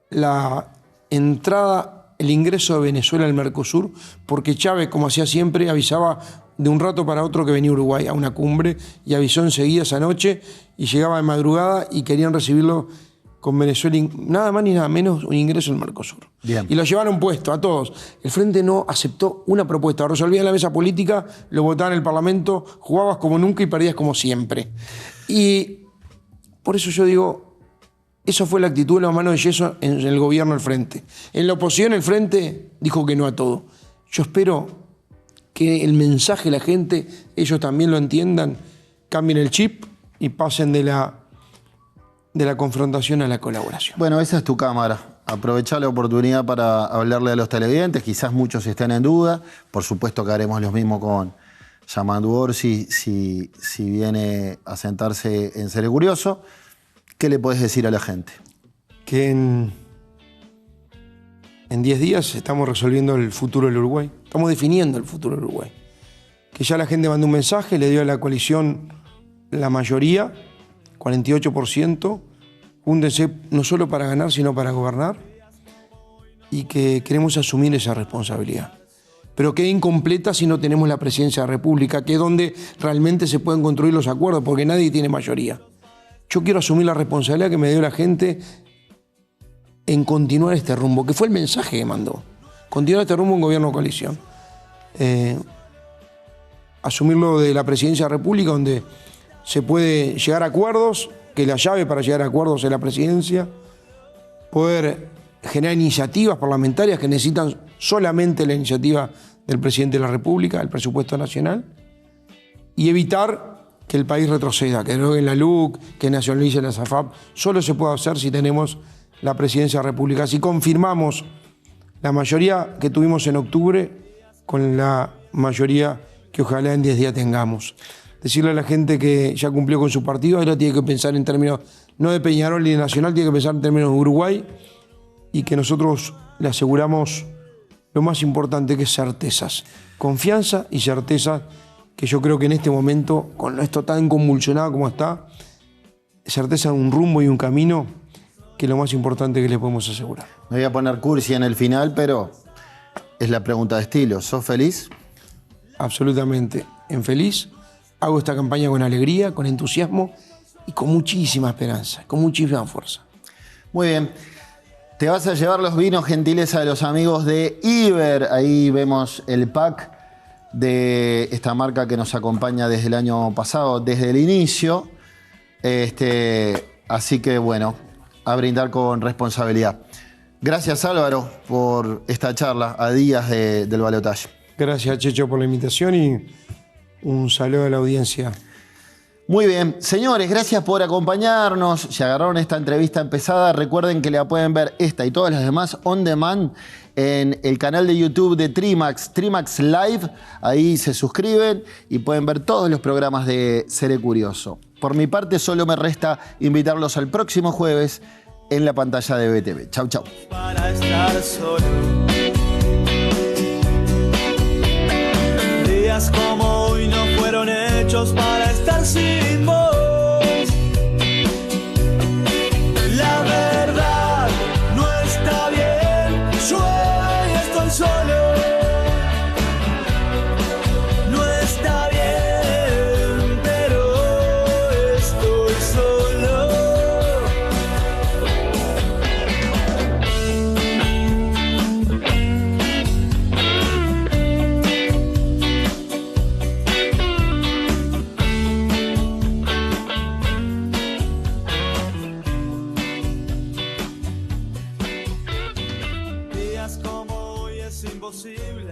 la entrada, el ingreso de Venezuela al Mercosur, porque Chávez, como hacía siempre, avisaba de un rato para otro que venía a Uruguay a una cumbre y avisó enseguida esa noche y llegaba de madrugada y querían recibirlo con Venezuela, nada más ni nada menos un ingreso al Mercosur. Bien. Y lo llevaron puesto a todos. El Frente no aceptó una propuesta, resolvían la mesa política, lo votaban en el Parlamento, jugabas como nunca y perdías como siempre. Y por eso yo digo, esa fue la actitud de las manos de yeso en el gobierno del Frente. En la oposición el Frente dijo que no a todo. Yo espero que el mensaje de la gente, ellos también lo entiendan, cambien el chip y pasen de la confrontación a la colaboración. Bueno, esa es tu cámara. Aprovechá la oportunidad para hablarle a los televidentes. Quizás muchos estén en duda. Por supuesto que haremos lo mismo con Yamandu Orsi si viene a sentarse en Serio Curioso. ¿Qué le podés decir a la gente? Que en 10 días estamos resolviendo el futuro del Uruguay. Estamos definiendo el futuro del Uruguay. Que ya la gente mandó un mensaje, le dio a la coalición la mayoría, 48%. Júntense no solo para ganar, sino para gobernar. Y que queremos asumir esa responsabilidad. Pero queda incompleta si no tenemos la presidencia de la República, que es donde realmente se pueden construir los acuerdos, porque nadie tiene mayoría. Yo quiero asumir la responsabilidad que me dio la gente en continuar este rumbo, que fue el mensaje que mandó. Continuar este rumbo en gobierno de coalición. Asumirlo de la presidencia de la República, donde se puede llegar a acuerdos, que la llave para llegar a acuerdos es la presidencia, poder generar iniciativas parlamentarias que necesitan solamente la iniciativa del presidente de la República, el presupuesto nacional, y evitar que el país retroceda, que deroguen la LUC, que nacionalicen la SAFAP. Solo se puede hacer si tenemos la presidencia de la República. Si confirmamos la mayoría que tuvimos en octubre con la mayoría que ojalá en 10 días tengamos. Decirle a la gente que ya cumplió con su partido, ahora tiene que pensar en términos no de Peñarol ni de Nacional, tiene que pensar en términos de Uruguay, y que nosotros le aseguramos lo más importante, que es certezas, confianza y certeza, que yo creo que en este momento, con esto tan convulsionado como está, certeza de un rumbo y un camino, que es lo más importante que le podemos asegurar. Me voy a poner cursi en el final, pero es la pregunta de estilo. ¿Sos feliz? Absolutamente feliz. Hago esta campaña con alegría, con entusiasmo y con muchísima esperanza, con muchísima fuerza. Muy bien. Te vas a llevar los vinos, gentileza de los amigos de Iber. Ahí vemos el pack de esta marca que nos acompaña desde el año pasado, desde el inicio. Así que bueno, a brindar con responsabilidad. Gracias, Álvaro, por esta charla a días del balotaje. Gracias, Checho, por la invitación y un saludo a la audiencia. Muy bien. Señores, gracias por acompañarnos. Si agarraron esta entrevista empezada, recuerden que la pueden ver esta y todas las demás on demand en el canal de YouTube de Trimax, Trimax Live. Ahí se suscriben y pueden ver todos los programas de Seré Curioso. Por mi parte, solo me resta invitarlos al próximo jueves en la pantalla de BTV. Chau, chau. Para estar solo. Días como hoy no fueron hechos para estar sin vos. La verdad no está bien, yo hoy estoy solo. No está bien, pero estoy solo. Días como hoy es imposible